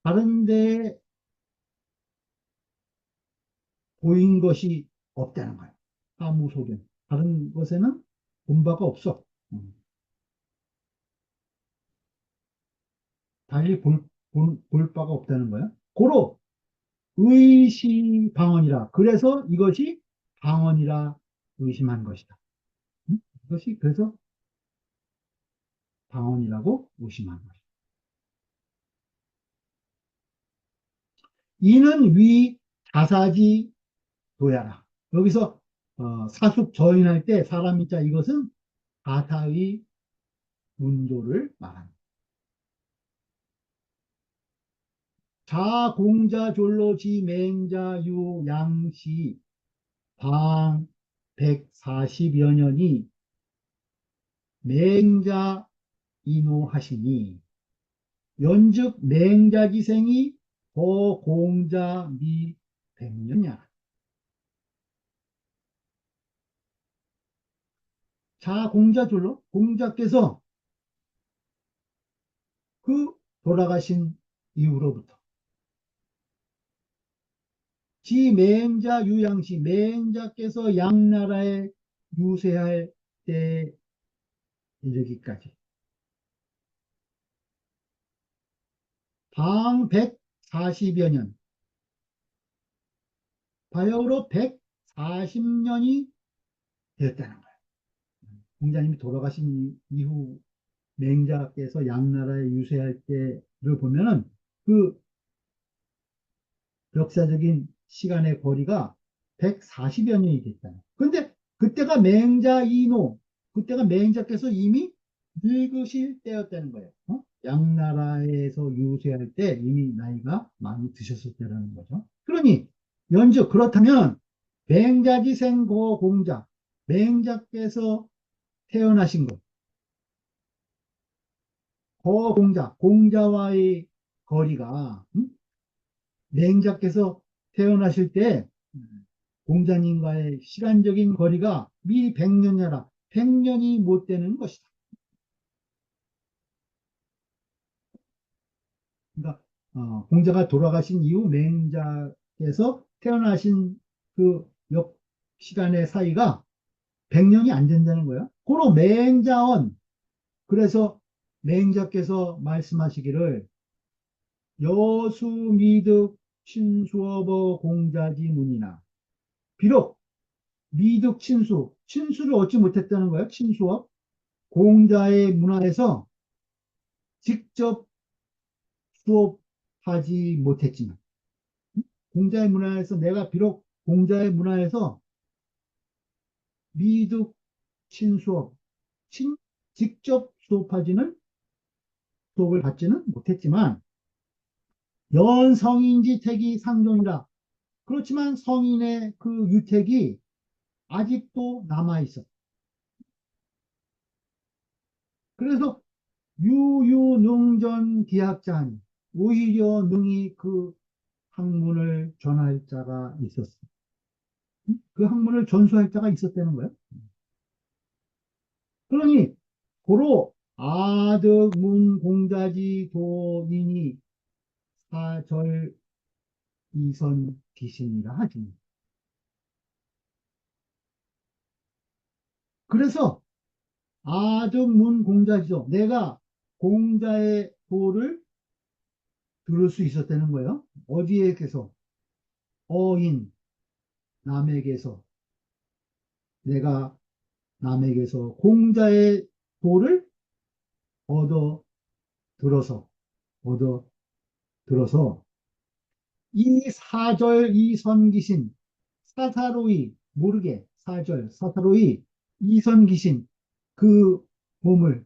다른 데 보인 것이 없다는 거예요. 사무소견 다른 것에는 본 바가 없어. 달리 볼 바가 없다는 거예요. 고로 의시방언이라. 그래서 이것이 방언이라 의심한 것이다. 이것이 그래서 방언이라고 의심한 것이다. 이는 위 자사지 도야라. 여기서 사숙 저인할 때 사람이 자 이것은 가타의 문조를 말합니다. 자공자졸로 지맹자유 양시 방 140여 년이 맹자 인호하시니 연즉 맹자기생이 거공자 미 백년야. 자공자졸로 공자께서 그 돌아가신 이후로부터 지 맹자 유양시 맹자께서 양나라에 유세할 때 이르기까지 방 140여 년 바야흐로 140년이 되었다는 거예요. 공자님이 돌아가신 이후 맹자께서 양나라에 유세할 때를 보면은 그 역사적인 시간의 거리가 140여 년이 됐잖아요. 근데 그때가 맹자 이노, 그때가 맹자께서 이미 늙으실 때였다는 거예요. 양나라에서 유세할 때 이미 나이가 많이 드셨을 때라는 거죠. 그러니 연즉 그렇다면 맹자지생고 공자, 맹자께서 태어나신 것, 거공자, 공자와의 거리가 맹자께서 태어나실 때 공자님과의 시간적인 거리가 미 100년여라. 100년이 못 되는 것이다. 그러니까 공자가 돌아가신 이후 맹자께서 태어나신 그 역 시간의 사이가 100년이 안 된다는 거예요. 고로 맹자언 그래서 맹자께서 말씀하시기를 여수미득 친수어버 공자지 문이나 비록 미득 친수를 얻지 못했다는 거예요. 친수업 공자의 문화에서 직접 수업하지 못했지만 공자의 문화에서 내가 비록 공자의 문화에서 미득 친수업, 친, 직접 수업을 받지는 못했지만, 연성인지 택이 상존이라. 그렇지만 성인의 그 유택이 아직도 남아있어. 그래서 유유능전 기학자니, 오히려 능히 그 학문을 전할 자가 있었어. 그 학문을 전수할 자가 있었다는 거예요. 그러니 고로 아득문 공자지 도인이 사절 이선 기신이라 하지. 그래서 아득문 공자지도 내가 공자의 도를 들을 수 있었다는 거예요. 어디에게서? 어인 남에게서 내가 남에게서 공자의 도를 얻어 들어서 얻어 들어서 이 사절 이선기신 사사로이 모르게 사사로이 이선기신 그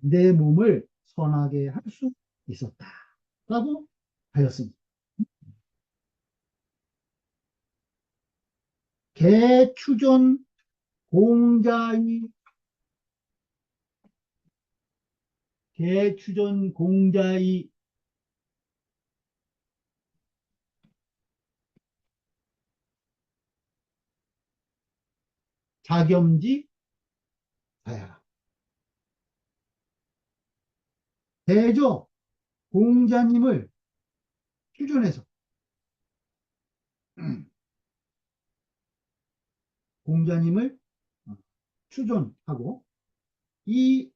내 몸을 선하게 할 수 있었다라고 하였습니다. 개추전 공자의 개추전 공자의 자겸지 하야라. 대조 공자님을 추존해서 공자님을 추존하고 이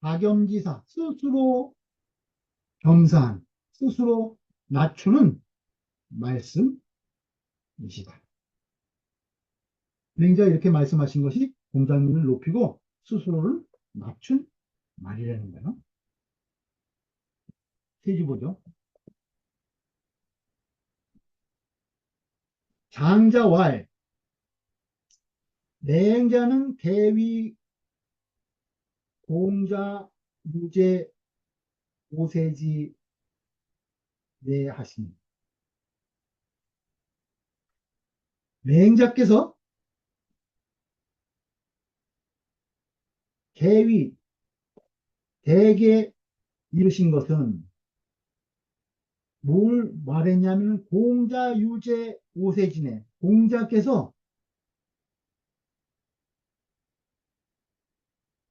자겸지사 스스로 겸사한 스스로 낮추는 말씀이시다. 맹자 이렇게 말씀하신 것이 공자님을 높이고 스스로를 낮춘 말이라는 거예요. 세지 보죠. 장자왈 맹자는 대위 공자 유제 오세지 내 하시니 맹자께서 대위 대개 이르신 것은 뭘 말했냐면 공자 유제 오세지네 공자께서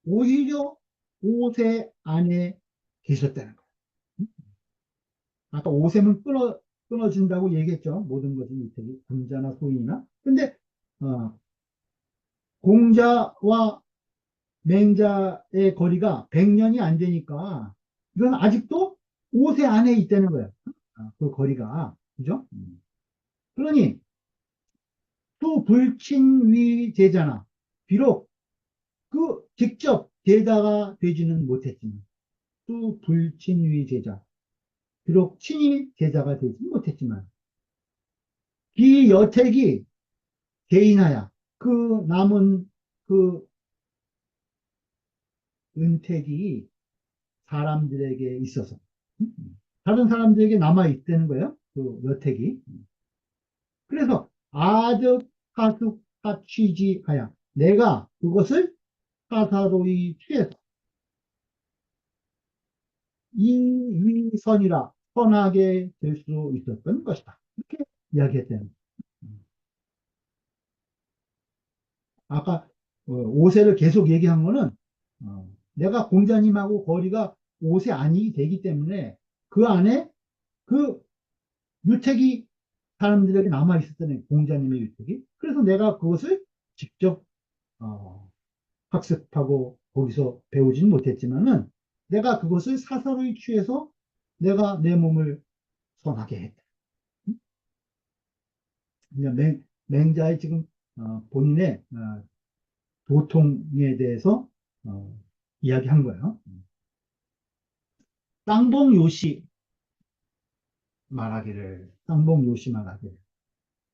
오히려 5세 안에 계셨다는 거예요. 아까 5세면 끊어진다고 얘기했죠. 모든 것이 이태기, 군자나 소인이나. 근데, 공자와 맹자의 거리가 100년이 안 되니까, 이건 아직도 5세 안에 있다는 거예요. 그 거리가. 그죠? 그러니, 또 불친위 제자나, 비록 그 직접 제자가 되지는 못했지만, 또 불친위 제자. 비록 친히 제자가 되지 못했지만 이 여택이 개인하야 그 남은 그 은택이 사람들에게 있어서 다른 사람들에게 남아 있다는 거예요. 그 여택이. 그래서 아득 하숙 하취지하야 내가 그것을 사사로이 취해서 이위선이라 선하게 될 수 있었던 것이다. 이렇게 이야기했대요. 아까 5세를 계속 얘기한 거는 내가 공자님하고 거리가 5세 안이 되기 때문에 그 안에 그 유택이 사람들에게 남아 있었다는 공자님의 유택이. 그래서 내가 그것을 직접 학습하고 거기서 배우지는 못했지만은 내가 그것을 사사로이 취해서 내가 내 몸을 선하게 했다. 맹자의 지금 본인의 도통에 대해서 이야기한 거예요. 쌍봉요시 말하기를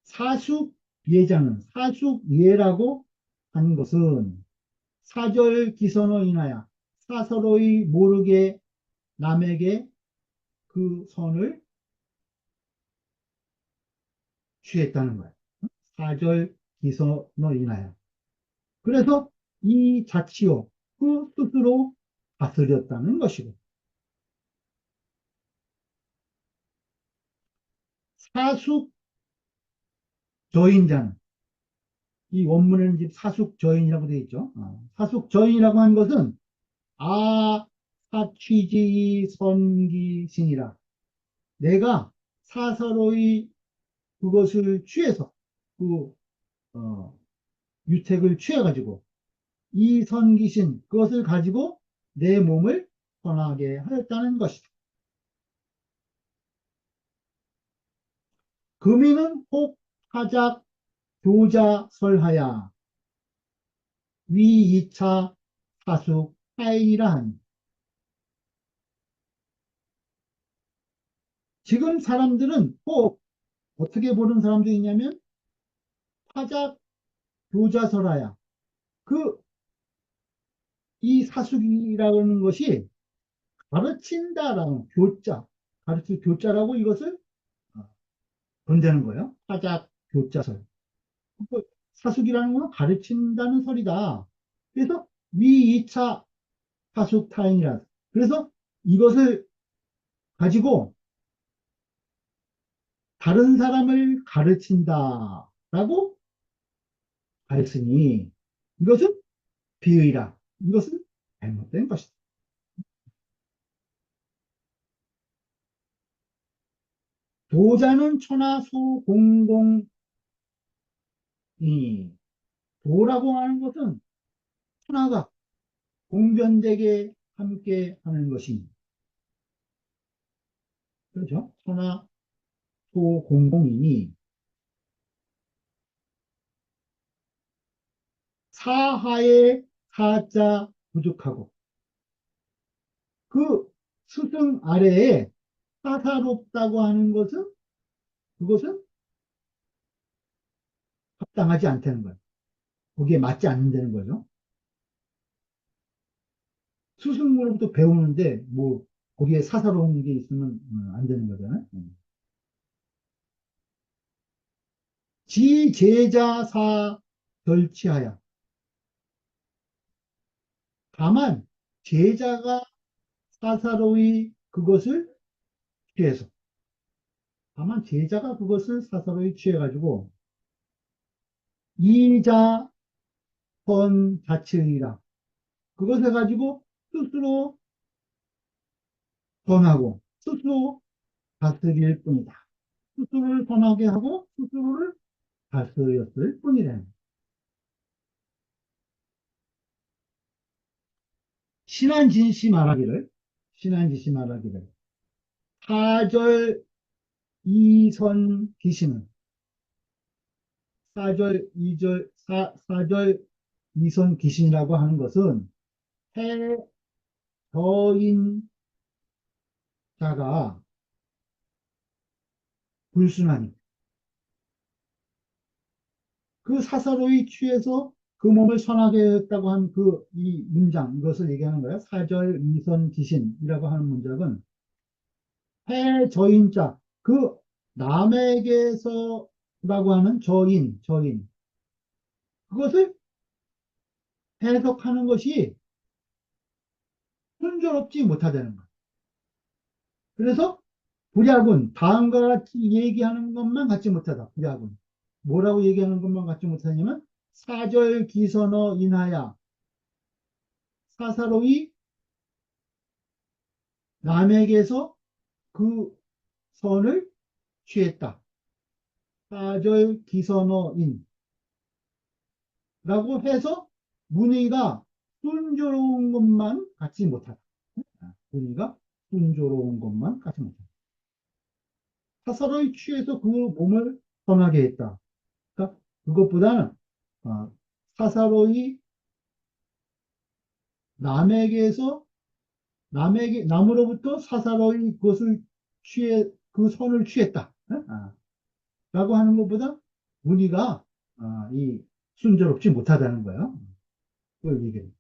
사숙예자는 사숙예라고 하는 것은 사절기선으로 인하여 사서로이 모르게 남에게 그 선을 취했다는 거예요. 사절기선으로 인하여. 그래서 이 자치요, 그 스스로 다스렸다는 것이고, 사숙 저인자는, 이 원문에는 이제 사숙 저인이라고 되어 있죠. 사숙 저인이라고 한 것은, 사취지 선기신이라. 내가 사서로이 그것을 취해서, 그, 어, 유택을 취해가지고, 이 선기신, 그것을 가지고 내 몸을 선하게 하였다는 것이다. 금이는 혹 하작 교자 설하야 위 2차 사숙 하인이라 하니. 지금 사람들은 꼭 어떻게 보는 사람들이 있냐면 하작 교자 설하야, 그 이 사숙이라는 것이 가르친다라는 교자, 가르칠 교자라고 이것을 본다는 거예요. 하작 교자설. 그 사숙이라는 건 가르친다는 설이다. 그래서 위 2차 사숙 타인이라. 그래서 이것을 가지고 다른 사람을 가르친다라고 가르치니 이것은 비의라. 이것은 잘못된 것이다. 도자는 천하 소공공이, 도라고 하는 것은 천하가 공변되게 함께 하는 것입니다. 그렇죠? 천하 소공공이니 사하의 사자 부족하고 그 스승 아래에 사사롭다고 하는 것은 그것은 합당하지 않다는 거예요. 거기에 맞지 않는다는 거죠. 스승으로부터 배우는데 뭐 거기에 사사로운 게 있으면 안 되는 거잖아요. 지 제자사 결치하여, 다만 제자가 사사로이 그것을 취해서, 다만 제자가 그것을 사사로이 취해가지고 이자 선 자치이라, 그것을 가지고 스스로 권하고 스스로 다스릴 뿐이다. 스스로를 권하게 하고 스스로를 다스렸을 뿐이라는. 신한진씨 말하기를, 신한진씨 말하기를, 사절 이선 기신은, 사절 이절 사절 이선 기신이라고 하는 것은 해저인 자가 불순하니 그 사사로이 취해서 그 몸을 선하게 했다고 한 그 이 문장, 이것을 얘기하는 거예요. 사절 이선 기신이라고 하는 문장은 해저인자, 그 남에게서라고 하는 저인, 그것을 해석하는 것이 순조롭지 못하다는 거예요. 그래서 불약은 다음과 같이 얘기하는 것만 갖지 못하다. 불약은 뭐라고 얘기하는 것만 갖지 못하냐면 사절 기선어 인하야 사사로이 남에게서 그 선을 취했다. 사절 기선어인라고 해서 문의가 순조로운 것만 갖지 못하다. 문의가 순조로운 것만 갖지 못하다. 사사로이 취해서 그 몸을 선하게 했다. 그러니까 그것보다는 사사로이 남에게서 남으로부터 사사로이 그것을 그 선을 취했다. 라고 하는 것보다 문의가 이 순조롭지 못하다는 거예요. 그걸 얘기해.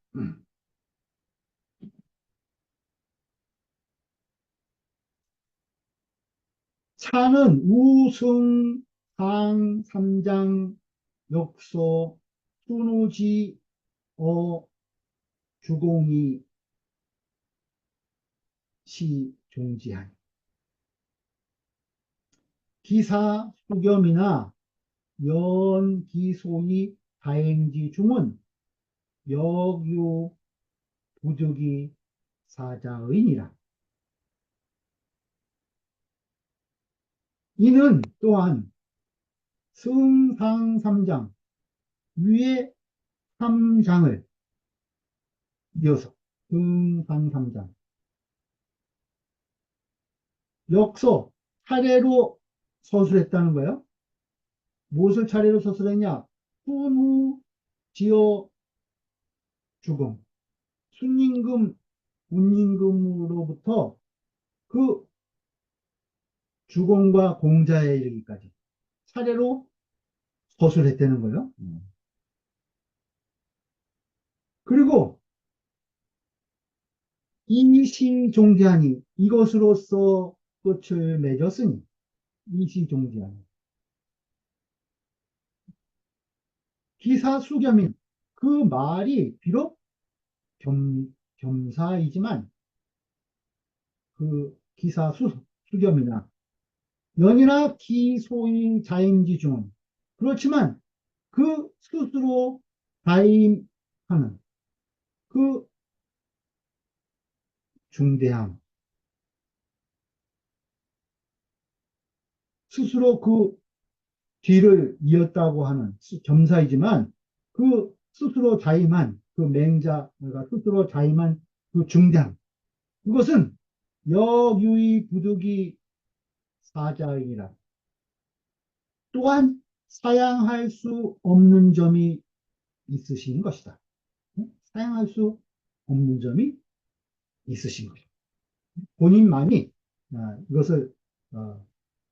차는 우승, 상, 삼장, 역소, 순우지, 어, 주공이, 시, 종지한. 기사, 수겸이나 연, 기소이, 다행지 중은 역유, 부득이, 사자의니라. 이는 또한 승상 삼장 위에 삼장을 이어서 승상 삼장 역서 차례로 서술했다는 거예요. 무엇을 차례로 서술했냐? 순후 지어 주금 순임금 운임금으로부터 그 주공과 공자에 이르기까지 차례로 서술했다는 거예요. 그리고 이시종지하니 이것으로서 끝을 맺었으니 이시종지하니 기사수겸인 그 말이 비록 겸사이지만 그 수겸이나 연이나 기소인 자임지 중은 그렇지만 그 스스로 자임하는 그 중대함 스스로 그 뒤를 이었다고 하는 겸사이지만 그 스스로 자임한 그 맹자가 스스로 자임한 그 중대함 그것은 역유의 부득이 사자이라 또한 사양할 수 없는 점이 있으신 것이다. 사양할 수 없는 점이 있으신 것이다. 본인만이 이것을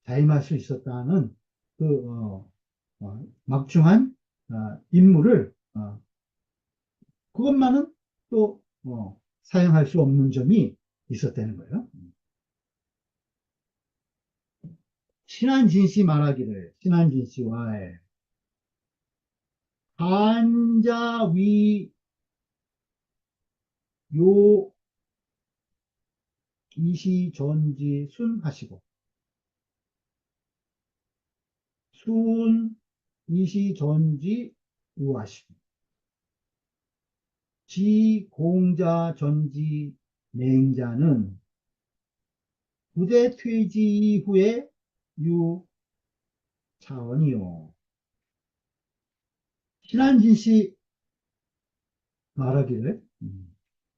자임할 수 있었다는 그 막중한 임무를 그것만은 또 사용할 수 없는 점이 있었다는 거예요. 신한진 씨 말하기를 신한진 씨와의 한자위 요 이시전지 순하시고 순 이시전지 우하시고 지공자 전지 맹자는 부대 퇴지 이후에 유차원이요. 신한진 씨 말하기를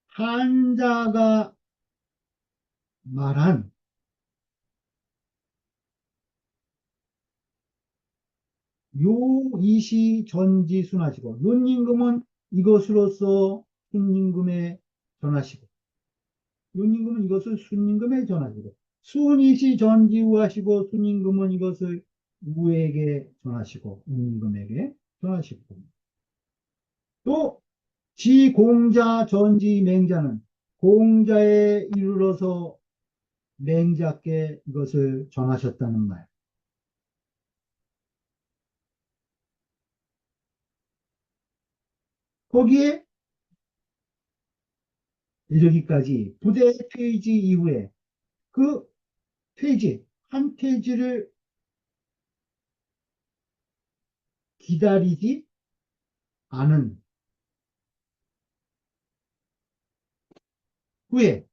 한자가 말한 요이시 전지 순하시고 윤임금은 이것으로서 순임금에 전하시고 윤임금은 이것을 순임금에 전하시고 순이시 전지 우하시고 순임금은 이것을 우에게 전하시고 운임금에게 전하시고 또 지공자 전지 맹자는 공자에 이르러서 맹자께 이것을 전하셨다는 말. 거기에 이르기까지 부대 퇴지 이후에 그 퇴지, 한 퇴지를 기다리지 않은 후에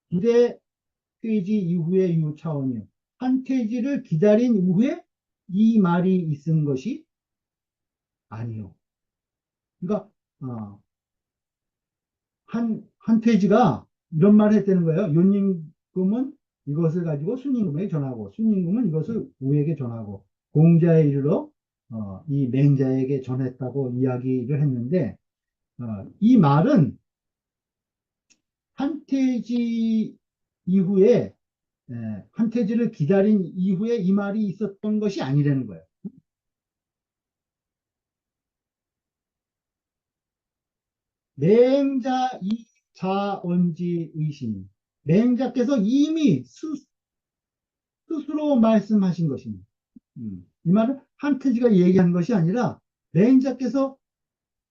부대 퇴지 이후에 유차원이요. 한 퇴지를 기다린 이후에 이 말이 있은 것이 아니요. 그러니까 한 페이지가 이런 말을 했다는 거예요. 윤임금은 이것을 가지고 순임금에게 전하고 순임금은 이것을 우에게 전하고 공자에 이르러 이 맹자에게 전했다고 이야기를 했는데 이 말은 한태지 이후에 한태지를 기다린 이후에 이 말이 있었던 것이 아니라는 거예요. 맹자 이자언지 의심. 맹자께서 이미 스스로 말씀하신 것입니다. 이 말은 한태지가 얘기한 것이 아니라 맹자께서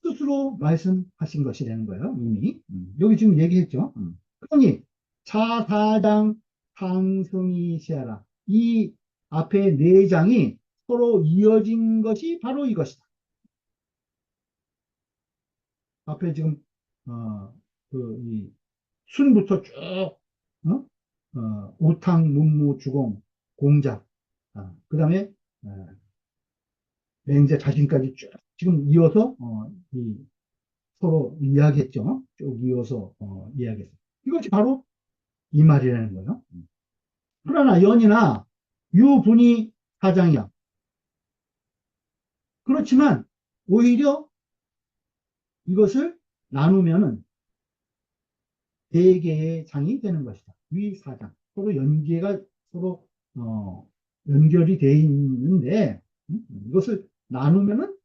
스스로 말씀하신 것이라는 거예요, 이미. 여기 지금 얘기했죠. 그러니 차사장 상승이 시하라. 이 앞에 네 장이 서로 이어진 것이 바로 이것이다. 앞에 지금 이 순부터 쭉 우탕, 문무, 주공, 공작, 그 다음에 맹자 자신까지 쭉 지금 이어서 서로 이야기했죠. 쭉 이어서 이야기했어요. 이것이 바로 이 말이라는 거예요. 그러나 연이나 유분이 사장이야. 그렇지만 오히려 이것을 나누면은 네 개의 장이 되는 것이다. 위사장. 서로 연계가 서로 연결이 되어 있는데 이것을 나누면은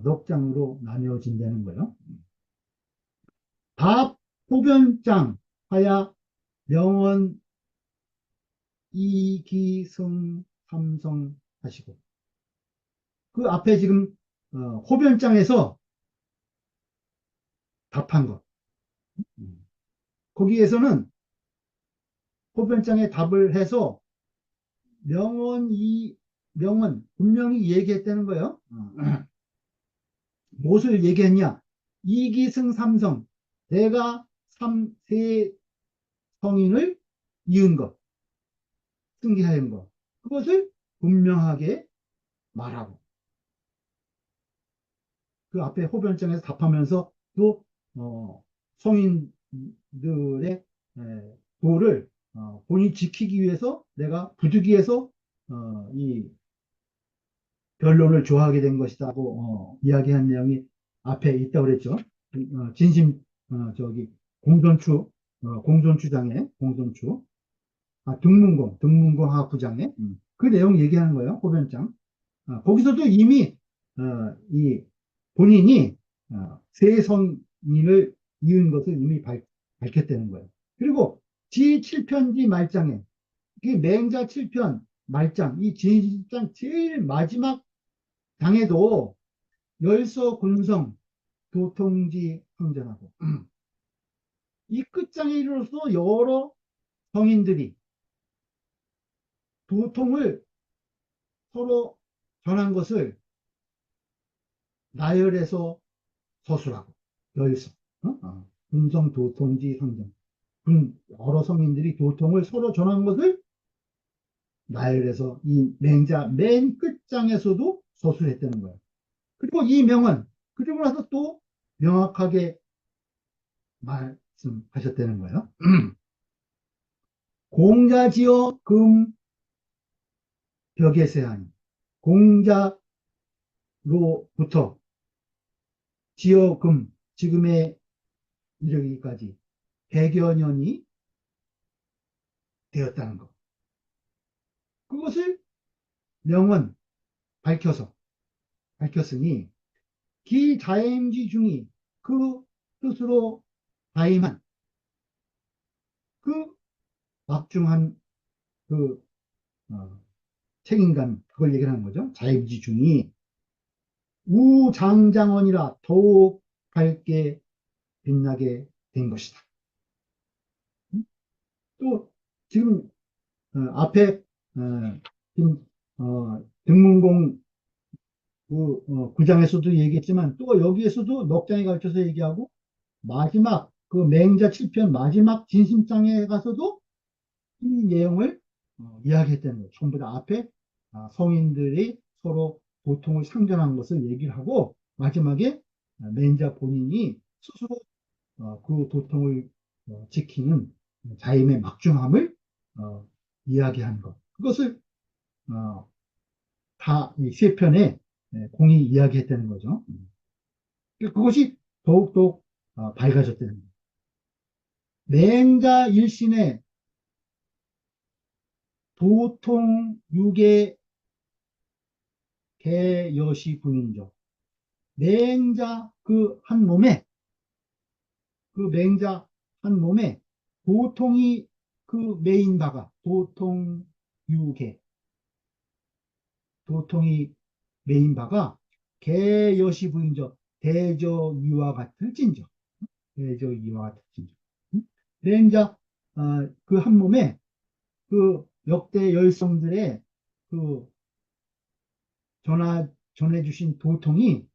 넉 장으로 나뉘어진다는 거예요. 밥, 호변장, 하야, 명원, 이기승, 삼성 하시고 그 앞에 지금 호변장에서 답한 것 거기에서는 호변장에 답을 해서 명원 분명히 얘기했다는 거예요. 무엇을 얘기했냐? 이기승 삼성 내가 세 성인을 이은 것, 승계하는 것 그것을 분명하게 말하고 그 앞에 호변장에서 답하면서 또 성인들의 도를 본인이 지키기 위해서 내가 부득이해서 이 변론을 좋아하게 된 것이라고 이야기한 내용이 앞에 있다고 그랬죠. 진심 저기 공존추장에 공존추 등문공학부장에 그 내용 얘기하는 거예요. 호변장. 거기서도 이미 이 본인이 세성인을 이은 것을 이미 밝혔다는 거예요. 그리고 지7편지 말장에 이 맹자 7편 말장 이 지7장 제일 마지막 장에도 열서 군성 도통지 항전하고 이 끝장에 이르러서 여러 성인들이 도통을 서로 전한 것을 나열해서 서술하고 열성 군성 도통지 상정 여러 성인들이 도통을 서로 전한 것을 나열해서 이 맹자 맨 끝장에서도 서술했다는 거예요. 그리고 이 명은 그리고 나서 또 명확하게 말씀하셨다는 거예요. 공자지어 금 벽에 세하니 공자로부터 지어 금 지금에 이르기까지 100여 년이 되었다는 것. 그것을 명은 밝혔으니 기자임지 중이 그 뜻으로 자임한 그 막중한 그 책임감 그걸 얘기하는 거죠. 자임지 중이 우장장원이라 더욱 밝게 빛나게 된 것이다. 또 지금 앞에 지금 등문공 구장에서도 얘기했지만 또 여기에서도 넉 장에 걸쳐서 얘기하고 마지막 그 맹자 7편 마지막 진심장에 가서도 이 내용을 이야기했다는 거예요. 전부 다 앞에 성인들이 서로 고통을 상전한 것을 얘기를 하고 마지막에 맹자 본인이 스스로 그 고통을 지키는 자임의 막중함을 이야기하는 것. 그것을 다 이 세 편에 공이 이야기했다는 거죠. 그것이 더욱더욱 밝아졌다는 거예요. 맹자 일신의 도통 육의 개여시 부인적 맹자 그 한 몸에 그 맹자 한 몸에 도통이 그 메인 바가 도통유계, 도통이 메인 바가 개여시 부인저 대저 위와 같을 찐저, 대저 위와 같을 찐저. 맹자 그 한 몸에 그 역대 열성들의 그 전해주신 도통이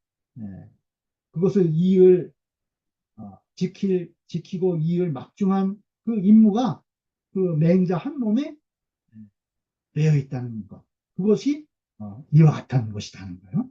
그것을 지키고 이을 막중한 그 임무가 그 맹자 한 몸에 매여 있다는 것. 그것이 이와 같다는 것이라는 거예요.